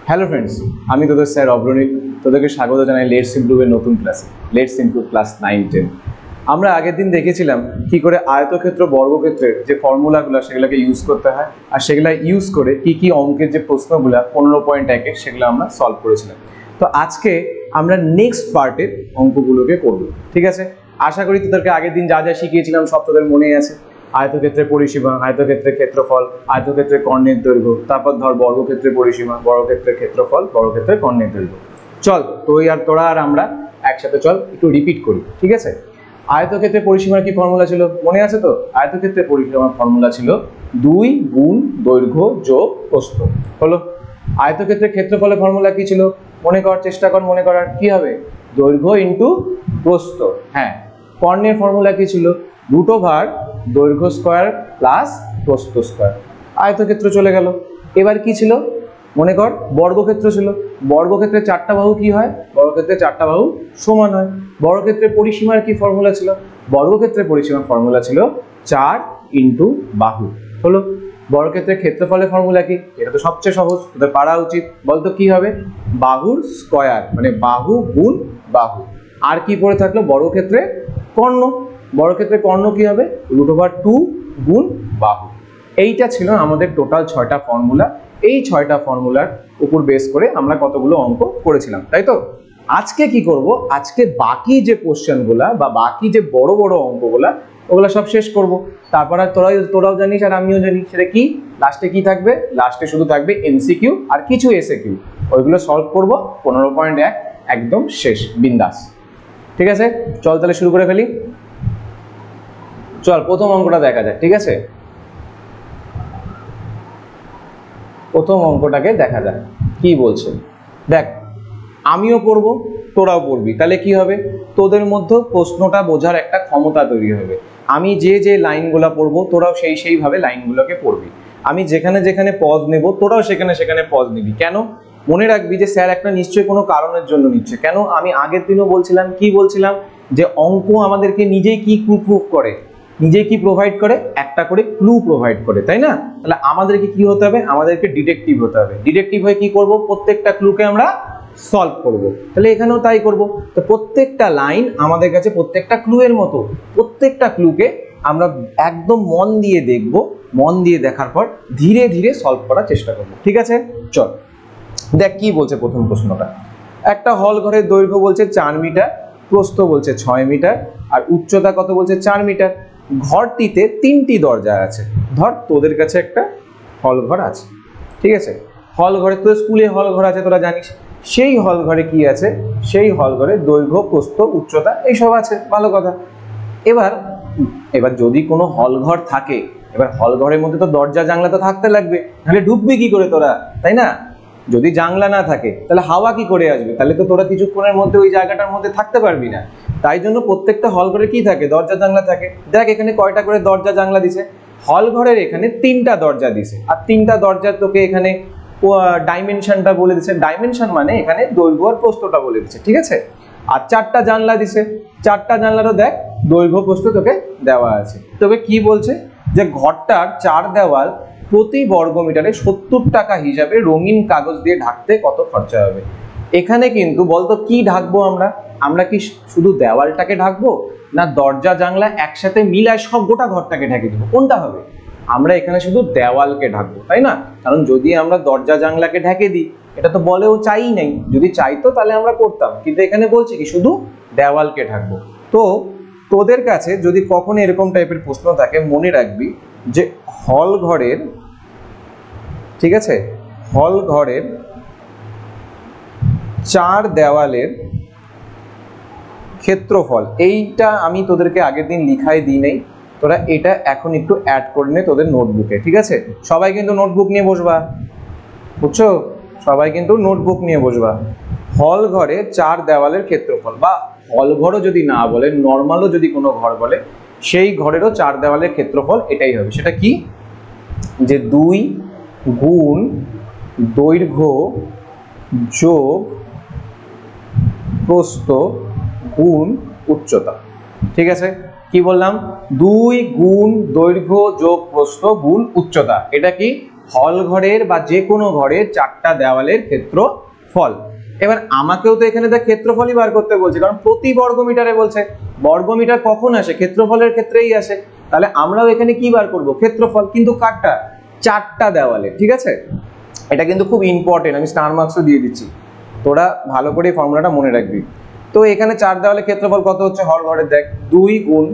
Hello friends, আমি তোদের sir অগ্রণী। তোদেরকে স্বাগত জানাই লেটস ইমপ্রুভের নতুন ক্লাসে, লেটস ইমপ্রুভ ক্লাস 9-10। আমরা আগের দিন দেখেছিলাম কি করে আয়তক্ষেত্র বর্গক্ষেত্রের যে ফর্মুলাগুলো সেগুলোকে ইউজ করতে হয়, আর সেগুলো ইউজ করে কি কি অঙ্কের যে প্রশ্নগুলো 15.1-এর সেগুলো আমরা সলভ করেছিলাম। তো আজকে আমরা নেক্সট পার্টের অঙ্কগুলোকে করব, ঠিক আছে? আশা করি তোদেরকে আগের দিন যা যা শিখিয়েছিলাম সব তোদের মনেই আছে। আয়তক্ষেত্রের পরিসীমা, আয়তক্ষেত্রের ক্ষেত্রফল, আয়তক্ষেত্রের কর্ণের দৈর্ঘ্য, তারপর ধর বর্গক্ষেত্রের পরিসীমা, বর্গক্ষেত্রের ক্ষেত্রফল, বর্গক্ষেত্রের কর্ণের দৈর্ঘ্য। চল তোরা আর আমরা একসাথে চল একটু রিপিট করি, ঠিক আছে? আয়তক্ষেত্রের পরিসীমার কি ফর্মুলা ছিল মনে আছে তো? আয়তক্ষেত্রের পরিসীমার ফর্মুলা ছিল 2 গুণ দৈর্ঘ্য যোগ প্রস্থ। হলো। আয়তক্ষেত্রের ক্ষেত্রফলের ফর্মুলা কি ছিল মনে করার চেষ্টা কর, মনে করার কি হবে? দৈর্ঘ্য ইন্টু প্রস্থ। হ্যাঁ। কর্ণের ফর্মুলা কি ছিল? রুট ওভার দৈর্ঘ্য স্কয়ার প্লাস প্রস্থ স্কয়ার। আয়তক্ষেত্র চলে গেল। এবার কি ছিল মনে কর? বর্গক্ষেত্র ছিল। বর্গক্ষেত্রে চারটা বাহু কি হয়? বর্গক্ষেত্রে চারটা বাহু সমান হয়। বর্গক্ষেত্রের পরিসীমার কি ফর্মুলা ছিল? বর্গক্ষেত্রের পরিসীমার ফর্মুলা ছিল 4 ইন্টু বাহু। হলো। বর্গক্ষেত্রের ক্ষেত্রফলের ফর্মুলা কি? এটা তো সবচেয়ে সহজ, তোদের পারা উচিত। বলতো কি হবে? বাহুর স্কয়ার, মানে বাহু গুণ বাহু। আর কি পড়ে থাকলো? বর্গক্ষেত্রে কর্ণ। বর্গক্ষেত্রে কর্ণ কি হবে? রুট ওভার 2 গুণ বাহু। এইটা ছিল আমাদের টোটাল 6টা ফর্মুলা। এই 6টা ফর্মুলার উপর বেস করে আমরা কতগুলো অঙ্ক করেছিলাম, তাই তো? আজকে কি করব? আজকে বাকি যে কোশ্চেনগুলা বা বাকি যে বড় বড় অঙ্কগুলা ওগুলা সব শেষ করব। তারপর আর তোরাও জানিস আর আমিও জানি সেটা কি। লাস্টে কি থাকবে? লাস্টে শুধু থাকবে এমসিকিউ আর কিছু এসএকিউ। ওইগুলো সলভ করব 15.1 একদম শেষ, বিন্দাস। ঠিক আছে, চল তাহলে শুরু করে ফেলি। চল প্রথম অঙ্কটা দেখা যাক, ঠিক আছে? প্রথম অঙ্কটাকে দেখা যাক কি বলছে। দেখ, আমিও পড়বো, তোরাও পড়বি, তাহলে কি হবে? তোদের মধ্যে প্রশ্নটা বোঝার একটা ক্ষমতা তৈরি হবে। আমি যে যে লাইনগুলো পড়বো তোরাও সেইভাবে লাইনগুলোকে পড়বি। আমি যেখানে যেখানে পজ নেব তোরাও সেখানে সেখানে পজ নিবি। কেন? মনে রাখবি যে স্যার একটা নিশ্চয়ই কোনো কারণের জন্য নিচ্ছে। কেন? আমি আগের দিনও বলছিলাম, কি বলছিলাম? যে অঙ্ক আমাদেরকে নিজেই কি প্রুফ করে, নিজে কি প্রোভাইড করে? একটা করে ক্লু প্রোভাইড করে, তাই না? তাহলে আমাদেরকে কি হতে হবে? আমাদেরকে ডিটেকটিভ হতে হবে। ডিটেকটিভ হয়ে কি করব? প্রত্যেকটা ক্লুকে আমরা সলভ করব। তাহলে এখানেও তাই করব। তো প্রত্যেকটা লাইন আমাদের কাছে প্রত্যেকটা ক্লু এর মতো। প্রত্যেকটা ক্লুকে আমরা একদম মন দিয়ে দেখব। মন দিয়ে দেখার পর ধীরে ধীরে সলভ করার চেষ্টা করব, ঠিক আছে? চল দেখ কি বলছে প্রথম প্রশ্নটা। একটা হল ঘরের দৈর্ঘ্য বলছে 4 মিটার, প্রস্থ বলছে 6 মিটার, আর উচ্চতা কত বলছে? 4 মিটার। ঘরটিতে 3টি দরজা আছে। ধর তোদের কাছে একটা হল ঘর আছে, ঠিক আছে? হল ঘরে তো স্কুলে হল ঘর আছে, তোরা জানিস। সেই হল ঘরে কি আছে? সেই হল ঘরে দৈর্ঘ্য, প্রস্থ, উচ্চতা এইসব আছে, ভালো কথা। এবার যদি কোনো হল ঘর থাকে, এবার হল ঘরের মধ্যে তো দরজা জানলা তো থাকতে লাগবে, তাহলে ঢুকবি কি করে তোরা, তাই না? যদি জানলা না থাকে তাহলে হাওয়া কি করে আসবে? তাহলে তো তোরা কিছুক্ষণের মধ্যে ওই জায়গাটার মধ্যে থাকতে পারবি না। তাই জন্য প্রত্যেকটা হল ঘরে কি থাকে? দরজা জানলা থাকে। দেখ এখানে কয়টা করে দরজা জানলা দিছে? হল ঘরের এখানে 3টা দরজা দিছে, আর 3টা দরজা তোকে এখানে ডাইমেনশনটা বলে দিছে। ডাইমেনশন মানে এখানে দৈর্ঘ্য আর প্রস্থটা বলে দিছে, ঠিক আছে? আর 4টা জানলা দিছে। 4টা জানলারও দেখ দৈর্ঘ্য প্রস্থ তোকে দেওয়া আছে। তবে কি বলছে? যে ঘরটার 4 দেওয়াল প্রতি বর্গ মিটারে 70 টাকা হিসাবে রঙিন কাগজ দিয়ে ঢাকতে কত খরচা হবে? এখানে কিন্তু বলতো কি ঢাকবো আমরা? আমরা কি শুধু দেওয়ালটাকে ঢাকবো, না দরজা জানলা একসাথে মিলায় সব গোটা ঘরটাকে ঢেকে দেবো? কোনটা হবে? আমরা এখানে শুধু দেওয়ালকে ঢাকবো, তাই না? কারণ যদি আমরা দরজা জানলাকে ঢেকে দিই, এটা তো বলেও চাই নাই। যদি চাইতো তাহলে আমরা করতাম, কিন্তু এখানে বলছে কি শুধু দেওয়ালকে ঢাকবো। তো তোদের কাছে যদি কখনো এরকম টাইপের প্রশ্ন থাকে, মনে রাখবি যে হল ঘরের, ঠিক আছে, হল ঘরের 4 দেওয়ালের ক্ষেত্রফল, এইটা আমি তোদেরকে আগের দিন লিখাই দিই নাই, তোরা এটা এখন একটু অ্যাড করে নে তোদের নোটবুকে, ঠিক আছে? সবাই কিন্তু নোটবুক নিয়ে বসবা, বুঝছো? সবাই কিন্তু নোটবুক নিয়ে বসবা। হল ঘরে 4 দেওয়ালের ক্ষেত্রফল, বা হল ঘরও যদি না বলে, নর্মালও যদি কোনো ঘর বলে, সেই ঘরেরও 4 দেওয়ালের ক্ষেত্রফল এটাই হবে। সেটা কি? যে 2 গুণ দৈর্ঘ্য যোগ প্রস্থ গুণ উচ্চতা, ঠিক আছে? কি বললাম? 2 গুণ দৈর্ঘ্য যোগ প্রস্থ গুণ উচ্চতা। এটা কি? হল ঘরের বা যে কোনো ঘরের 4টা দেওয়ালের ক্ষেত্রফল। এবার আমাকেও তো এখানে দেখ ক্ষেত্রফলই বার করতে বলছে, কারণ প্রতি বর্গমিটারে বলছে। বর্গমিটার কখন আসে? ক্ষেত্রফলের ক্ষেত্রেই আসে। তাহলে আমরাও এখানে কি বার করব? ক্ষেত্রফল। কিন্তু কারটা? 4টা দেওয়ালে। ঠিক আছে, এটা কিন্তু খুব ইম্পর্টেন্ট, আমি স্টার মার্কসও দিয়ে দিচ্ছি, তোরা ভালো করে এই ফর্মুলাটা মনে রাখবি। তো এখানে 4 দেওয়ালের ক্ষেত্রফল কত হচ্ছে? হল ঘরের দেখ 2 গুণ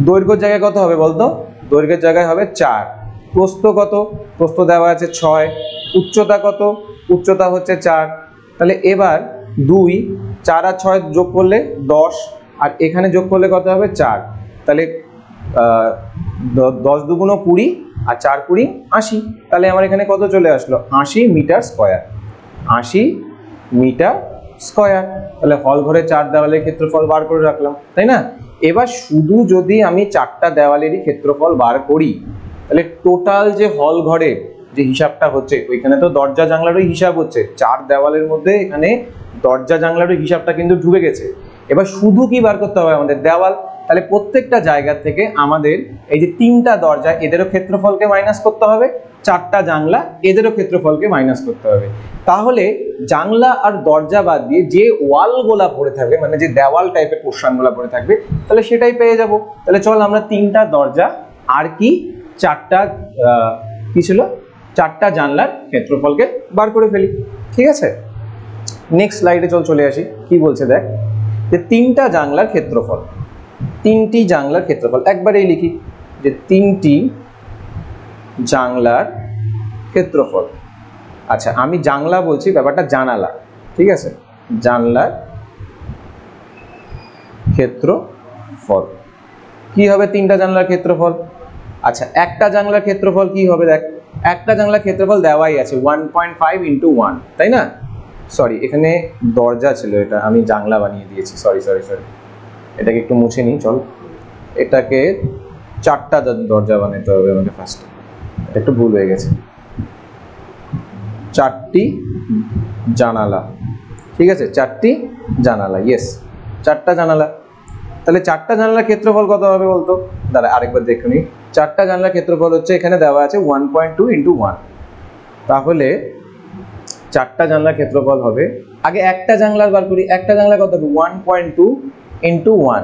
দৈর্ঘ্যের জায়গায় কত হবে বলতো? দৈর্ঘ্যের জায়গায় হবে 4। প্রস্থ কত? প্রস্থ দেওয়া আছে 6। উচ্চতা কত? উচ্চতা হচ্ছে 4। তাহলে এবার 2, 4 আর 6 যোগ করলে 10, আর এখানে যোগ করলে কত হবে? 4। তাহলে 10 দুগুণ 20 আর 4 20 80। তাহলে আমার এখানে কত চলে আসলো? 80 মিটার স্কয়ার। 80 metre square. তাহলে হল ঘরে 4 দেওয়ালের ক্ষেত্রফল বার করে রাখলাম, তাই না? এবার শুধু যদি আমি 4টা দেওয়ালেরই ক্ষেত্রফল বার করি, তাহলে টোটাল যে হল ঘরে যে হিসাবটা হচ্ছে, ওইখানে তো দরজা জানলারও হিসাব হচ্ছে, 4 দেওয়ালের মধ্যে এখানে দরজা জানলারও হিসাবটা কিন্তু ঢুকে গেছে। এবার শুধু কি বার করতে হবে? আমাদের দেওয়াল। তাহলে প্রত্যেকটা জায়গা থেকে আমাদের এই যে 3টা দরজা, এদেরও ক্ষেত্রফলকে মাইনাস করতে হবে, 4টা জানলা এদেরও ক্ষেত্রফলকে মাইনাস করতে হবে। তাহলে জানলা আর দরজা বাদ দিয়ে যে ওয়ালগুলা পড়ে থাকবে, মানে যে দেওয়াল টাইপের পোর্শনগুলো পড়ে থাকবে, তাহলে সেটাই পেয়ে যাব। তাহলে চল আমরা 3টা দরজা আর কি 4টা কি ছিল 4টা জানলার ক্ষেত্রফলকে বার করে ফেলি। ঠিক আছে, নেক্সট স্লাইডে চলে আসি। কি বলছে দেখ, যে 3টা জানলার ক্ষেত্রফল, 3টি জানলার ক্ষেত্রফল একবারেই লিখি, যে 3টি জানলার ক্ষেত্রফল। আচ্ছা, আমি জানলা বলছি, ব্যাপারটা জানালা। ঠিক আছে, জানলার ক্ষেত্রফল কি হবে? 3টা জানলার ক্ষেত্রফল। আচ্ছা, একটা জানলার ক্ষেত্রফল কি হবে? দেখ, একটা জানলার ক্ষেত্রফল দেওয়াই আছে 1.5 × 1, তাই না? সরি, এখানে দরজা ছিল, এটা আমি জানলা বানিয়ে দিয়েছি। সরি, এটাকে একটু মুছে নিই। চল, এটাকে 4টা দরজা বানাতে হবে আমাকে ফার্স্টে, এটা একটু ভুল হয়ে গেছে। 4টি জানালা। ঠিক আছে, 4টি জানালা, ইয়েস, 4টা জানালা। তাহলে 4টা জানলার ক্ষেত্রফল কত হবে বলতো? দাঁড়া আরেকবার দেখে নিই। 4টা জানলার ক্ষেত্রফল হচ্ছে, এখানে দেওয়া আছে 1.2 × 1। তাহলে 4টা জানলার ক্ষেত্রফল হবে, আগে একটা জানলার বার করি। একটা জানলা কত হবে? 1.2 × 1।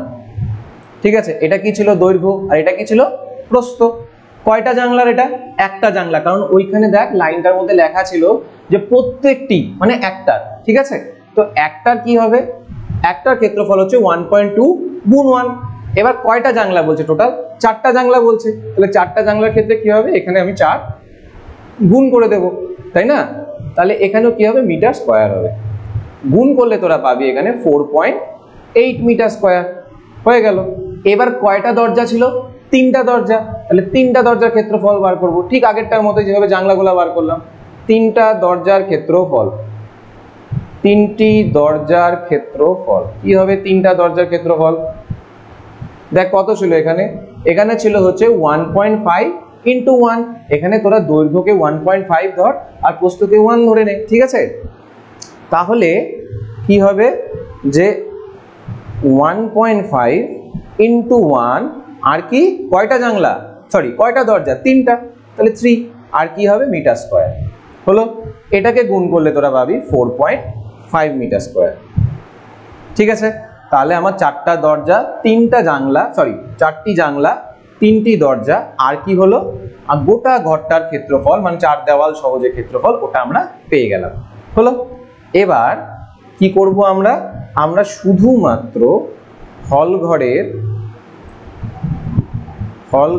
ঠিক আছে, এটা কি ছিল? দৈর্ঘ্য। আর এটা কি ছিল? প্রস্থ। কয়টা জানলার? এটা একটা জানলা, কারণ ওইখানে দেখ লাইনটার মধ্যে লেখা ছিল যে প্রত্যেকটি মানে একটার। ঠিক আছে, তো একটার কি হবে? একটার ক্ষেত্রফল হচ্ছে 1.2 × 1। এবার কয়টা জানলা বলছে? টোটাল 4টা জানলা বলছে। তাহলে 4টা জানলার ক্ষেত্রে কি হবে? এখানে আমি 4 গুণ করে দেব, তাই না? তাহলে এখানেও কি হবে? মিটার স্কয়ার হবে। গুণ করলে তোরা পাবি এখানে 4.8 মিটার স্কয়ার। হয়ে গেল। এবার কয়টা দরজা ছিল? 3টা দরজা। তাহলে 3টা দরজার ক্ষেত্রফল বার করব, ঠিক আগেরটার মতো যেভাবে জানলাগুলো বার করলাম। 3টা দরজার ক্ষেত্রফল, 3টি দরজার ক্ষেত্রফল কি হবে? 3টা দরজার ক্ষেত্রফল দেখ কত ছিল এখানে? এখানে ছিল হচ্ছে 1.5 × 1। এখানে তোরা দৈর্ঘ্যকে 1.5 ধর আর প্রস্থকে 1 ধরে নে। ঠিক আছে, তাহলে কি হবে? যে 1.5 × 1 আর কি কয়টা জানলা, সরি কয়টা দরজা? 3টা। তাহলে 3 আর কি হবে? মিটার স্কয়ার হলো। এটাকে গুণ করলে তোরা পাবি 4.5 মিটার স্কয়ার। ঠিক আছে, তাহলে আমার 4টা দরজা, 3টা জানলা, সরি 4টি জানলা, 3টি দরজা আর কি হলো? আর গোটা ঘরটার ক্ষেত্রফল, মানে 4 দেওয়াল সহজে ক্ষেত্রফল, ওটা আমরা পেয়ে গেলাম। হলো। এবার কি করব আমরা? আমরা শুধুমাত্র হল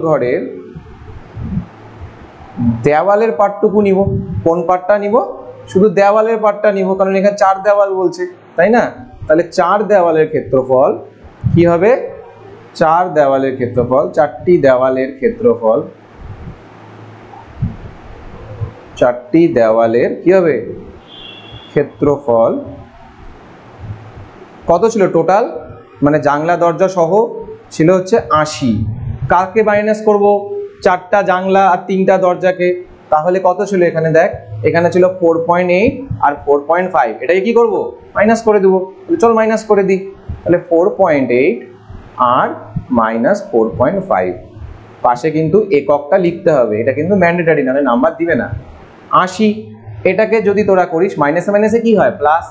ঘরের দেওয়ালের পার্টটুকু নিব। কোন পার্টটা নিব? শুধু দেওয়ালের পার্টটা নিব, কারণ এখানে 4 দেওয়াল বলছে, তাই না? তাহলে 4 দেওয়ালের ক্ষেত্রফল কি হবে? 4 দেওয়ালের ক্ষেত্রফল, 4টি দেওয়ালের ক্ষেত্রফল, 4টি দেওয়ালের কি হবে? ক্ষেত্রফল কত ছিল টোটাল? মানে জানলা দরজা সহ ছিল হচ্ছে 80। কাকে মাইনাস করব? 4টা জানলা আর 3টা দরজাকে। তাহলে কত ছিল এখানে? দেখ, এখানে ছিল 4.8 আর 4.5। এটাকে কি করব? মাইনাস করে দেব। চল মাইনাস করে দিই। তাহলে 4.8 আর -4.5 পাশে কিন্তু এককটা লিখতে হবে, এটা কিন্তু ম্যান্ডেটারি, নাহলে নাম্বার দিবে না। 80, এটাকে যদি তোরা করিস মাইনাসে মাইনাসে কি হয় প্লাস,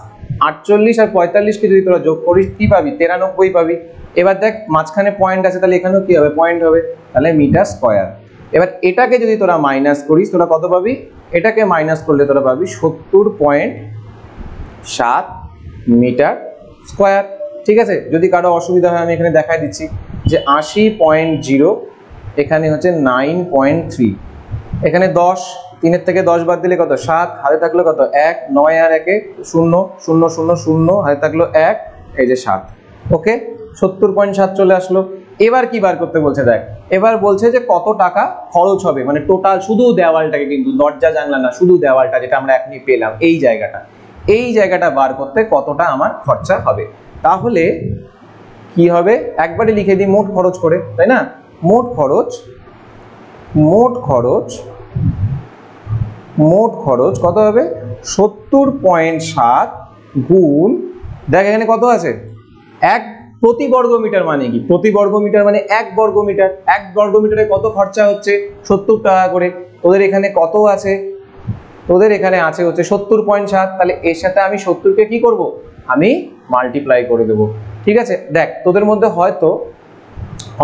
48 আর 45কে যদি তোরা যোগ করিস কি পাবি 93 পাবি। এবার দেখ মাঝখানে পয়েন্ট আছে, তাহলে এখানেও কি হবে পয়েন্ট হবে, তাহলে মিটার স্কয়ার। এবার এটাকে যদি তোরা মাইনাস করিস তোরা কত পাবি, এটাকে মাইনাস করলে তোরা পাবি 70.7 মিটার স্কয়ার। ঠিক আছে, যদি কারো অসুবিধা হয় আমি এখানে দেখাই দিচ্ছি যে 80.0, এখানে হচ্ছে 9.3, এখানে 10, 3 থেকে 10 বাদ দিলে কত 7, হাতে থাকলো কত 1, 9 আর 1 0 0 0 0, হাতে থাকলো 1, এই যে 7। ওকে, 70.7 চলে আসলো। এবার কি বার করতে বলছে দেখ, এবার বলছে যে কত টাকা খরচ হবে, মানে টোটাল শুধু দেওয়ালটাকে, কিন্তু দরজা জানলা না, শুধু দেওয়ালটা যেটা আমরা এখনই পেলাম, এই জায়গাটা বার করতে কতটা আমার খরচা হবে। তাহলে কি হবে, একবারে লিখে দিই মোট খরচ করে, তাই না? মোট খরচ কত হবে, 70.7 গুণ, দেখ এখানে কত আছে 1 প্রতি বর্গ মিটার। মানে কি প্রতি বর্গ মিটার, মানে 1 বর্গ মিটার। 1 বর্গ মিটারে কত খরচা হচ্ছে 70 টাকা করে। তোদের এখানে কত আছে, তোদের এখানে আছে হচ্ছে 70.7, তাহলে এর সাথে আমি 70কে কি করব, আমি মাল্টিপ্লাই করে দেবো। ঠিক আছে, দেখ তোদের মধ্যে হয়তো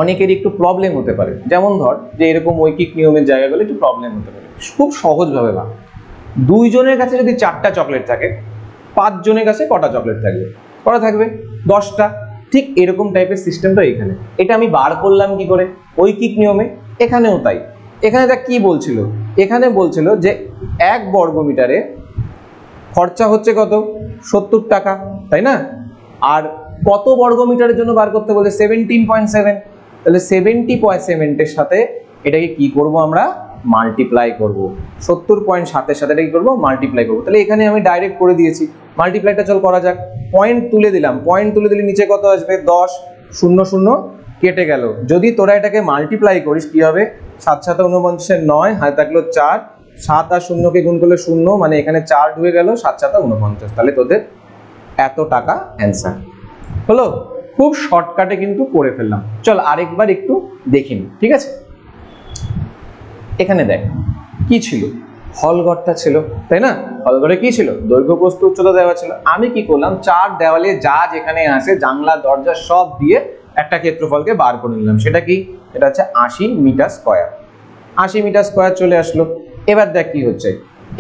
অনেকেরই একটু প্রবলেম হতে পারে, যেমন ধর যে এরকম ঐকিক নিয়মের জায়গাগুলো একটু প্রবলেম হতে পারে। খুব সহজভাবে ভাব, 2 জনের কাছে যদি 4টা চকলেট থাকে, 5 জনের কাছে কটা চকলেট থাকবে, কটা থাকবে 10টা। ঠিক এরকম টাইপের সিস্টেমটা এখানে, এটা আমি বার করলাম কি করে, ঐকিক নিয়মে। এখানেও তাই, এখানে দেখ কি বলছিল, এখানে বলছিল যে 1 বর্গ মিটারে খরচা হচ্ছে কত 70 টাকা, তাই না? আর কত বর্গ মিটারের জন্য বার করতে বলে 17.7, তাহলে 70.7 এর সাথে এটাকে কি করব আমরা মাল্টিপ্লাই করব, 70.7 এর সাথে এটা কি করব মাল্টিপ্লাই করব। তাহলে এখানে আমি ডাইরেক্ট করে দিয়েছি, মাল্টিপ্লাইটা চল করা যাক। পয়েন্ট তুলে দিলাম, পয়েন্ট তুলে দিলে নিচে কত আসবে 10, 0 0 কেটে গেল। যদি তোরা এটাকে মাল্টিপ্লাই করিস কি হবে, 7 7 49 9, হাতে থাকলো 4, 7 আর 0 কে গুণ করলে 0, মানে এখানে 4 ঢুকে গেল, 7 7 49, তাহলে তোদের এত টাকা অ্যান্সার হলো। খুব শর্টকাটে কিন্তু করে ফেললাম। চল আরেকবার একটু দেখে নি, ঠিক আছে? এখানে দেখ কি ছিল, হলঘরটা ছিল, তাই না? হলঘরে কি ছিল, দৈর্ঘ্য প্রস্থ উচ্চতা দেওয়া ছিল। আমি কি করলাম, 4 দেওয়ালে যা যেখানে আছে জানলা দরজা সব দিয়ে একটা ক্ষেত্রফলকে বার করে নিলাম। সেটা কি, এটা হচ্ছে 80 মিটার স্কয়ার। 80 মিটার স্কয়ার চলে আসলো। এবার দেখ কি হচ্ছে,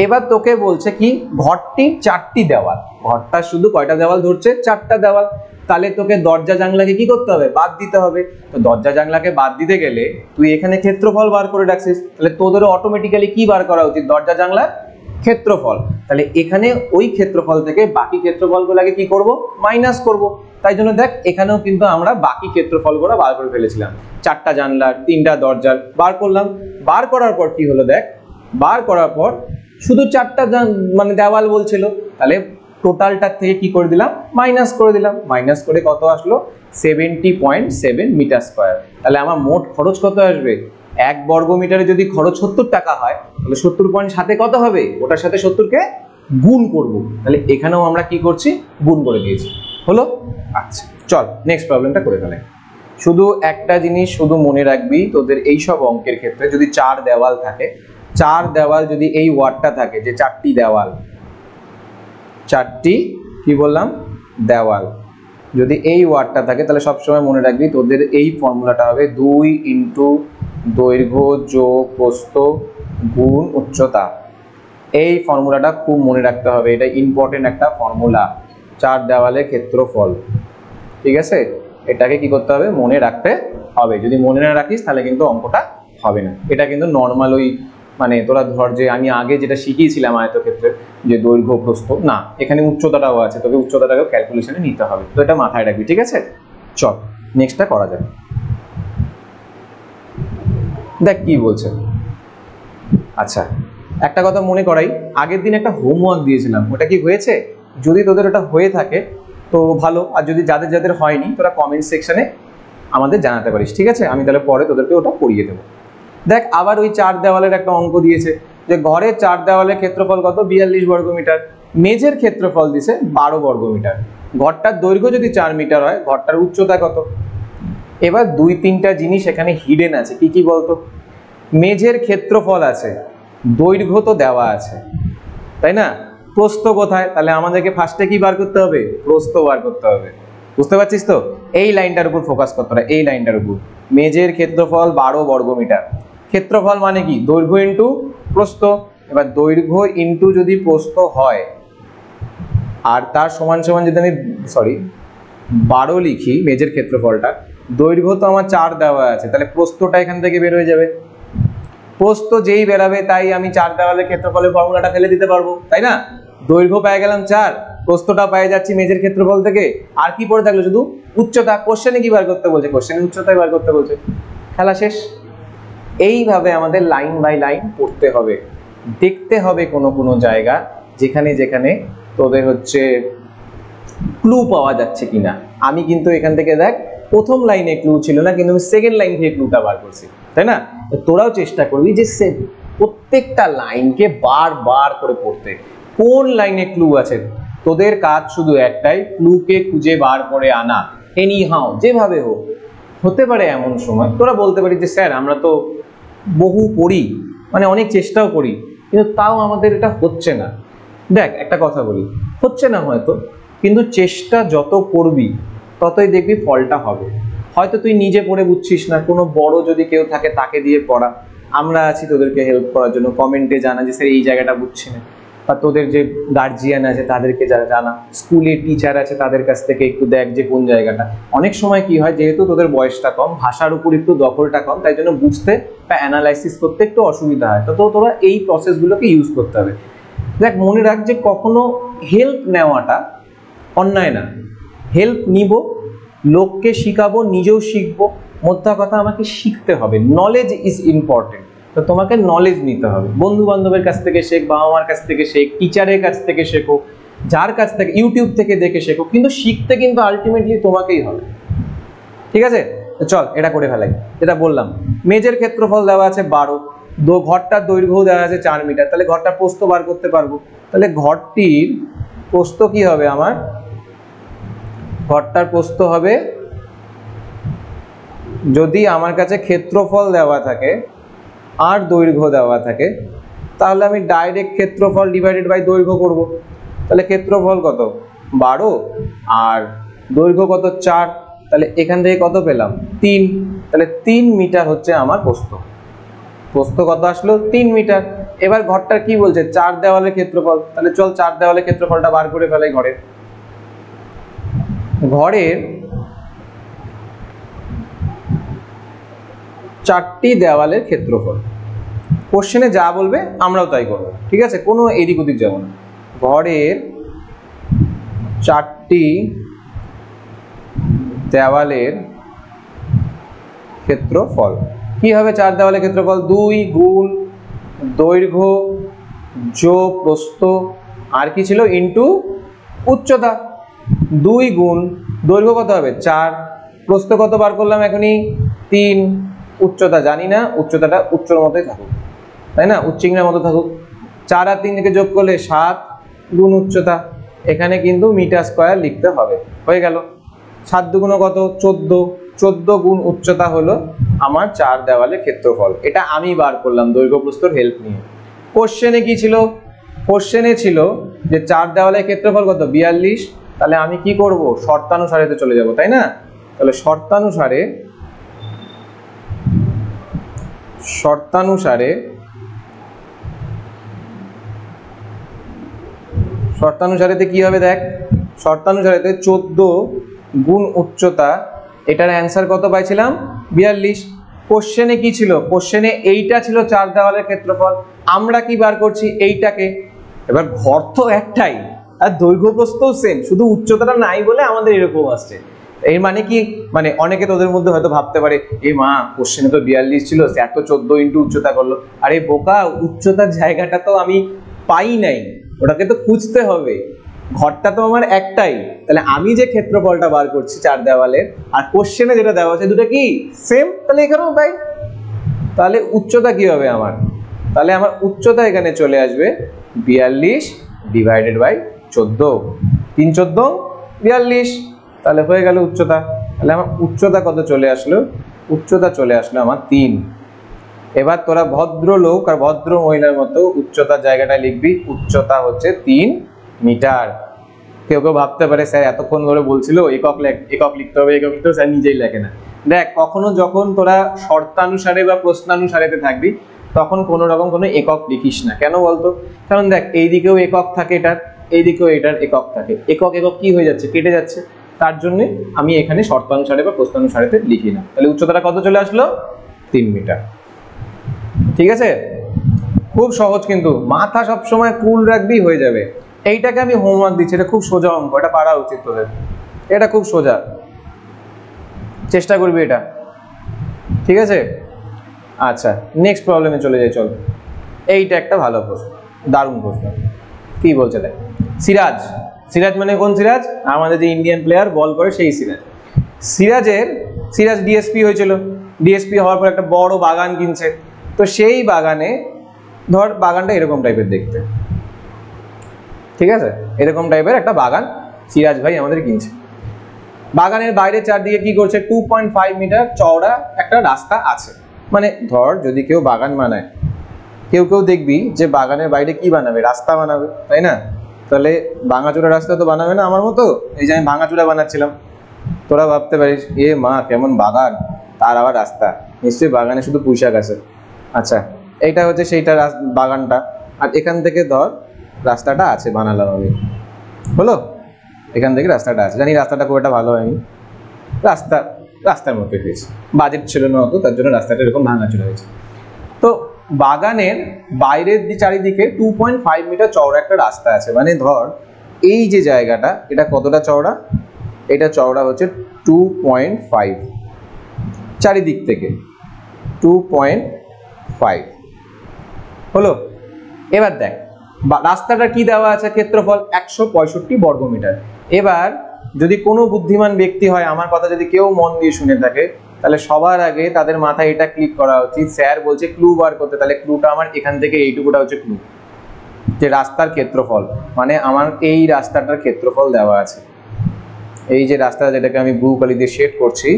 এবার তোকে বলছে কি ঘরটি 4টি দেওয়াল, ঘরটা শুধু কয়টা দেওয়াল ধরছে 4টা দেওয়াল। তাহলে তোকে দরজা জানলাকে কি করতে হবে, বাদ দিতে হবে। তো দরজা জানলাকে বাদ দিতে গেলে তুই এখানে ক্ষেত্রফল বার করে রাখছিস, তাহলে তোদেরও অটোমেটিক্যালি কি বার করা উচিত, দরজা জানলার ক্ষেত্রফল। তাহলে এখানে ওই ক্ষেত্রফল থেকে বাকি ক্ষেত্রফলগুলোকে কি করব, মাইনাস করব। তাই জন্য দেখ এখানেও কিন্তু আমরা বাকি ক্ষেত্রফলগুলো বার করে ফেলেছিলাম, 4টা জানলার 3টা দরজার বার করলাম। বার করার পর কি হলো দেখ, বার করার পর শুধু 4টা মানে দেওয়াল বলছিল, তাহলে টোটালটার থেকে কি করে দিলাম, মাইনাস করে দিলাম। মাইনাস করে কত আসলো 70.7 মিটার স্কয়ার। তাহলে আমার মোট খরচ কত আসবে, 1 বর্গ মিটারে যদি খরচ 70 টাকা হয়, তাহলে 70.7 কত হবে, ওটার সাথে 70কে গুণ করব। তাহলে এখানেও আমরা কি করছি, গুণ করে দিয়েছি। হলো? আচ্ছা চল নেক্সট প্রবলেমটা করে ফেলে। শুধু একটা জিনিস শুধু মনে রাখবি, তোদের এই সব অঙ্কের ক্ষেত্রে যদি 4 দেওয়াল থাকে, 4 দেওয়াল যদি এই ওয়ার্ডটা থাকে যে 4টি দেওয়াল, 4টি কি বললাম দেওয়াল, যদি এই ওয়ার্ডটা থাকে তাহলে সবসময় মনে রাখবি তোদের এই ফর্মুলাটা হবে 2 ইন্টু দৈর্ঘ্য যোগ প্রস্থ গুণ উচ্চতা। এই ফর্মুলাটা খুব মনে রাখতে হবে, এটা ইম্পর্টেন্ট একটা ফর্মুলা, 4 দেওয়ালের ক্ষেত্রফল। ঠিক আছে, এটাকে কি করতে হবে, মনে রাখতে হবে। যদি মনে না রাখিস তাহলে কিন্তু অঙ্কটা হবে না। এটা কিন্তু নর্মাল ওই মানে তোরা ধর যে আমি আগে যেটা শিখিয়েছিলাম আয়তক্ষেত্রের যে দৈর্ঘ্য প্রস্থ, না এখানে উচ্চতাটাও আছে, তবে উচ্চতাটাকেও ক্যালকুলেশনে নিতে হবে। তো এটা মাথায় রাখবি, ঠিক আছে? চল নেক্সটটা করা যাক। দেখ কি বলছে। আচ্ছা একটা কথা মনে করাই, আগের দিন একটা হোমওয়ার্ক দিয়েছিলাম, ওটা কি হয়েছে? যদি তোদের ওটা হয়ে থাকে তো ভালো, আর যদি যাদের যাদের হয়নি তোরা কমেন্ট সেকশনে আমাদের জানাতে পারিস, ঠিক আছে? আমি তাহলে পরে তোদেরকে ওটা পড়িয়ে দেবো। দেখ আবার ওই 4 দেওয়ালের একটা অঙ্ক দিয়েছে যে ঘরের 4 দেওয়ালের ক্ষেত্রফল কত, 42 বর্গ মিটার। মেঝের ক্ষেত্রফল দিছে 12 বর্গ মিটার। ঘরটার দৈর্ঘ্য যদি 4 মিটার হয়, ঘরটার উচ্চতা কত? এবার দুই তিনটা জিনিস এখানে হিডেন আছে, কি কি বলতো? মেঝের ক্ষেত্রফল আছে, দৈর্ঘ্য তো দেওয়া আছে, তাই না? প্রস্থ কোথায়? তাহলে আমাদেরকে ফার্স্টে কি বার করতে হবে? প্রস্থ বার করতে হবে। বুঝতে পারছিস তো? এই লাইনটার উপর ফোকাস করতে হবে, এই লাইনটার উপর। মেঝের ক্ষেত্রফল 12 বর্গমিটার। ক্ষেত্রফল মানে কি? দৈর্ঘ্য ইন্টু প্রস্থ। এবার দৈর্ঘ্য ইন্টু যদি প্রস্থ হয় আর তার সমান সমান যদি আমি 12 লিখি মেঝের ক্ষেত্রফলটা, দৈর্ঘ্য তো আমার 4 দেওয়া আছে, তাহলে প্রস্থটা এখান থেকে বের হয়ে যাবে। প্রস্থ যেই বেরাবে তাই আমি 4 দেওয়ালের ক্ষেত্রফলের ফর্মুলাটা ফেলে দিতে পারবো, তাই না? দৈর্ঘ্য পেয়ে গেলাম 4, প্রস্থটা পেয়ে যাচ্ছি মেঝের ক্ষেত্রফল থেকে। আর কি পড়ে থাকলো? শুধু উচ্চতা। কোশ্চেনে কি বার করতে বলছে? কোশ্চেনে উচ্চতাই বার করতে বলছে। খেলা শেষ। এইভাবে আমাদের লাইন বাই লাইন পড়তে হবে, দেখতে হবে কোনো কোনো জায়গা যেখানে যেখানে তোদের হচ্ছে ক্লু পাওয়া যাচ্ছে কিনা। আমি কিন্তু এখান থেকে দেখ প্রথম লাইনে ক্লু ছিল না, কিন্তু আমি সেকেন্ড লাইন থেকে ক্লুটা বার করছি, তাই না? তোরাও চেষ্টা করবি যে প্রত্যেকটা লাইনকে বারবার করে পড়তে, কোন লাইনে ক্লু আছে। তোদের কাজ শুধু একটাই, ক্লুকে খুঁজে বার করে আনা। এনি হাউ, যেভাবে হোক। হতে পারে এমন সময় তোরা বলতে পারি যে স্যার আমরা তো বহু পড়ি, মানে অনেক চেষ্টাও করি, কিন্তু তাও আমাদের এটা হচ্ছে না। দেখ একটা কথা বলি, হচ্ছে না হয়তো, কিন্তু চেষ্টা যত করবি ততই দেখবি ফলটা হবে। হয়তো তুই নিজে পড়ে বুঝছিস না, কোনো বড় যদি কেউ থাকে তাকে দিয়ে পড়া। আমরা আছি তোদেরকে হেল্প করার জন্য, কমেন্টে জানা যে স্যার এই জায়গাটা বুঝছি না, বা তোদের যে গার্জিয়ান আছে তাদেরকে জানা, স্কুলের টিচার আছে তাদের কাছ থেকে একটু দেখ যে কোন জায়গাটা। অনেক সময় কি হয়, যেহেতু তোদের বয়সটা কম, ভাষার উপর একটু দখলটা কম, তাই জন্য বুঝতে বা অ্যানালাইসিস করতে একটু অসুবিধা হয়। তো তোরা এই প্রসেসগুলোকে ইউজ করতে হবে। দেখ মনে রাখ যে কখনো হেল্প নেওয়াটা অন্যায় না। হেল্প নিব, লোককে শিখাবো, নিজেও শিখবো। মোদ্দা কথা আমাকে শিখতে হবে। Knowledge is important. তো তোমাকে নলেজ নিতে হবে। বন্ধু বান্ধবের কাছ থেকে শেখ, বাবা মার কাছ থেকে শেখ, টিচারের কাছ থেকে শেখো, যার কাছ থেকে, ইউটিউব থেকে দেখে শেখো, কিন্তু শিখতে কিন্তু আলটিমেটলি তোমাকেই হবে। ঠিক আছে? চল এটা করে ফেলাই। যেটা বললাম, মেঝের ক্ষেত্রফল দেওয়া আছে 12, ঘরটার দৈর্ঘ্য দেওয়া আছে 4 মিটার, তাহলে ঘরটার প্রস্থ বার করতে পারবো। তাহলে ঘরটির প্রস্থ কি হবে আমার? ঘরটার প্রস্থ হবে, যদি আমার কাছে ক্ষেত্রফল দেওয়া থাকে আর দৈর্ঘ্য দেওয়া থাকে, তাহলে আমি ডাইরেক্ট ক্ষেত্রফল ডিভাইডেড বাই দৈর্ঘ্য করব। তাহলে ক্ষেত্রফল কত? 12 আর দৈর্ঘ্য কত? 4। তাহলে এখান থেকে কত পেলাম? 3। তাহলে 3 মিটার হচ্ছে আমার প্রস্থ। প্রস্থ কত আসলো? 3 মিটার। এবার ঘরটার কি বলছে? 4 দেওয়ালের ক্ষেত্রফল। তাহলে চল 4 দেওয়ালের ক্ষেত্রফলটা বার করে ফেলাই। ঘরের 4টি দেওয়ালের ক্ষেত্রফল। কোশ্চেনে যা বলবে আমরাও তাই করবো, ঠিক আছে? কোনো এদিক ওদিক যাব না। ঘরের 4টি দেওয়ালের ক্ষেত্রফল কি হবে? 4 দেওয়ালের ক্ষেত্রফল 2 গুণ দৈর্ঘ্য যোগ প্রস্থ, আর কি ছিল? ইন্টু উচ্চতা। 2 গুণ দৈর্ঘ্য কত হবে? 4, প্রস্থ কত বার করলাম এখনই? 3, উচ্চতা জানি না, উচ্চতাটা উচ্চর মতোই থাকুক, তাই না? উচ্চিংড়ার মতো থাকুক। 4 আর 3 থেকে যোগ করলে 7 গুণ উচ্চতা। এখানে কিন্তু মিটার স্কয়ার লিখতে হবে। হয়ে গেল। 7 দুগুণ কত? 14। 14 গুণ উচ্চতা হলো আমার 4 দেওয়ালের ক্ষেত্রফল। এটা আমি বার করলাম দৈর্ঘ্য প্রস্থর হেল্প নিয়ে। কোশ্চেনে কি ছিল? কোশ্চেনে ছিল যে 4 দেওয়ালের ক্ষেত্রফল কত? 42। তাহলে আমি কি করব? শর্তানুসারেতে চলে যাব, তাই না? তাহলে শর্তানুসারেতে কি হবে? দেখ, শর্তানুসারেতে 14 গুণ উচ্চতা, এটার অ্যান্সার কত পাইছিলাম? 42। কোশ্চেনে কি ছিল? কোশ্চেনে এইটা ছিল 4 দেওয়ালের ক্ষেত্রফল। আমরা কি বার করছি? এইটাকে। এবার ঘর তো একটাই আর দৈর্ঘ্য প্রস্থও সেম, শুধু উচ্চতাটা নাই বলে আমাদের এরকম আসছে। এর মানে কি? মানে অনেকে তোদের মধ্যে হয়তো ভাবতে পারে, এ মা কোশ্চেনে তো 42 ছিল, স্যার তো 14 ইন্টু উচ্চতা করলো। আরে বোকা, উচ্চতার জায়গাটা তো আমি পাই নাই, ওটাকে তো খুঁজতে হবে। ঘরটা তো আমার একটাই, তাহলে আমি যে ক্ষেত্রফলটা বার করছি 4 দেওয়ালের আর কোশ্চেনে যেটা দেওয়া আছে দুটো কি সেম, তাহলে এখানেও তাই। তাহলে উচ্চতা কি হবে আমার? তাহলে আমার উচ্চতা এখানে চলে আসবে 42 ডিভাইডেড বাই 14। 3 14 42, তাহলে হয়ে গেল উচ্চতা। তাহলে আমার উচ্চতা কত চলে আসলো? উচ্চতা চলে আসলো আমার 3। এবার তোরা ভদ্রলোক আর ভদ্র মহিলার মতো উচ্চতার জায়গাটা লিখবি, উচ্চতা হচ্ছে 3 মিটার। কেউ কেউ ভাবতে পারে স্যার এতক্ষণ ধরে বলছিল একক লিখতে হবে, একক লিখতে হবে, স্যার নিজেই লেখে না। দেখ, কখনো যখন তোরা শর্তানুসারে বা প্রশ্নানুসারেতে থাকবি তখন কোনো রকম কোনো একক লিখিস না। কেন বলতো? কারণ দেখ, এই দিকেও একক থাকে এটার, এই দিকেও এটার একক থাকে, একক একক কি হয়ে যাচ্ছে? কেটে যাচ্ছে। তার জন্য আমি এখানে শর্তানুসারে বা প্রশ্নানুসারেতে লিখি না। তাহলে উচ্চতাটা কত চলে আসলো? 3 মিটার। ঠিক আছে, খুব সহজ, কিন্তু মাথা সবসময় কুল রাখবি, হয়ে যাবে। এইটাকে আমি হোমওয়ার্ক দিচ্ছি, এটা খুব সোজা অঙ্ক, এটা পারা উচিত তোদের, এটা খুব সোজা, চেষ্টা করবি এটা। ঠিক আছে, আচ্ছা নেক্সট প্রবলেমে চলে যাই, চল। এইটা একটা ভালো প্রশ্ন, দারুণ প্রশ্ন। কি বলছে দেখ, সিরাজ, সিরাজ মানে কোন সিরাজ? আমাদের যে ইন্ডিয়ান প্লেয়ার বল করে সেই সিরাজ। সিরাজ ডিএসপি হয়েছিল, ডিএসপি হওয়ার পর একটা বড় বাগান কিনছে। তো সেই বাগানে ধর, বাগানটা এরকম টাইপের দেখতে, ঠিক আছে, এরকম টাইপের একটা বাগান সিরাজ ভাই আমাদের কিনছে। বাগানের বাইরে চারদিকে কি করছে? 2.5 মিটার চওড়া একটা রাস্তা আছে। মানে ধর, যদি কেউ বাগান বানায়, কেউ কেউ দেখবি যে বাগানের বাইরে কি বানাবে? রাস্তা বানাবে, তাই না? তাহলে ভাঙাচোরা রাস্তা তো বানাবে না আমার মতো। এই যে আমি ভাঙাচোরা বানাচ্ছিলাম, তোরা ভাবতে পারিস এ মা কেমন বাগান, তার আবার রাস্তা, নিশ্চয়ই বাগানে শুধু পুঁইশাক আছে। আচ্ছা, এইটা হচ্ছে সেইটা বাগানটা, আর এখান থেকে ধর রাস্তাটা আছে, বানালাম আমি, হলো? এখান থেকে রাস্তাটা আছে, জানি রাস্তাটা খুব একটা ভালো হয়নি, রাস্তার মতো হয়েছে, বাজেট ছিল না অত, তার জন্য রাস্তাটা এরকম ভাঙাচোরা হয়েছে। তো বাগানের বাইরের চারিদিকে 2.5 মিটার চওড়া একটা রাস্তা আছে। মানে ধর, এই যে জায়গাটা, এটা কতটা চওড়া? এটা চওড়া হচ্ছে 2.5, চারিদিক থেকে 2.5, হলো? এবার দেখ, রাস্তাটা কি দেওয়া আছে? ক্ষেত্রফল 165 বর্গমিটার। এবার যদি কোনো বুদ্ধিমান ব্যক্তি হয়, আমার কথা যদি কেউ মন দিয়ে শুনে থাকে, তাহলে সবার আগে তাদের মাথায় এটা ক্লিক করা উচিত, স্যার বলছে ক্লু বার করতে, তাহলে ক্লুটা আমার এখান থেকে এইটুকুটা হচ্ছে ক্লু, যে রাস্তার ক্ষেত্রফল। মানে আমার এই রাস্তাটার ক্ষেত্রফল দেওয়া আছে, এই যে রাস্তা যেটাকে আমি ব্লু কালি দিয়ে শেড করছি,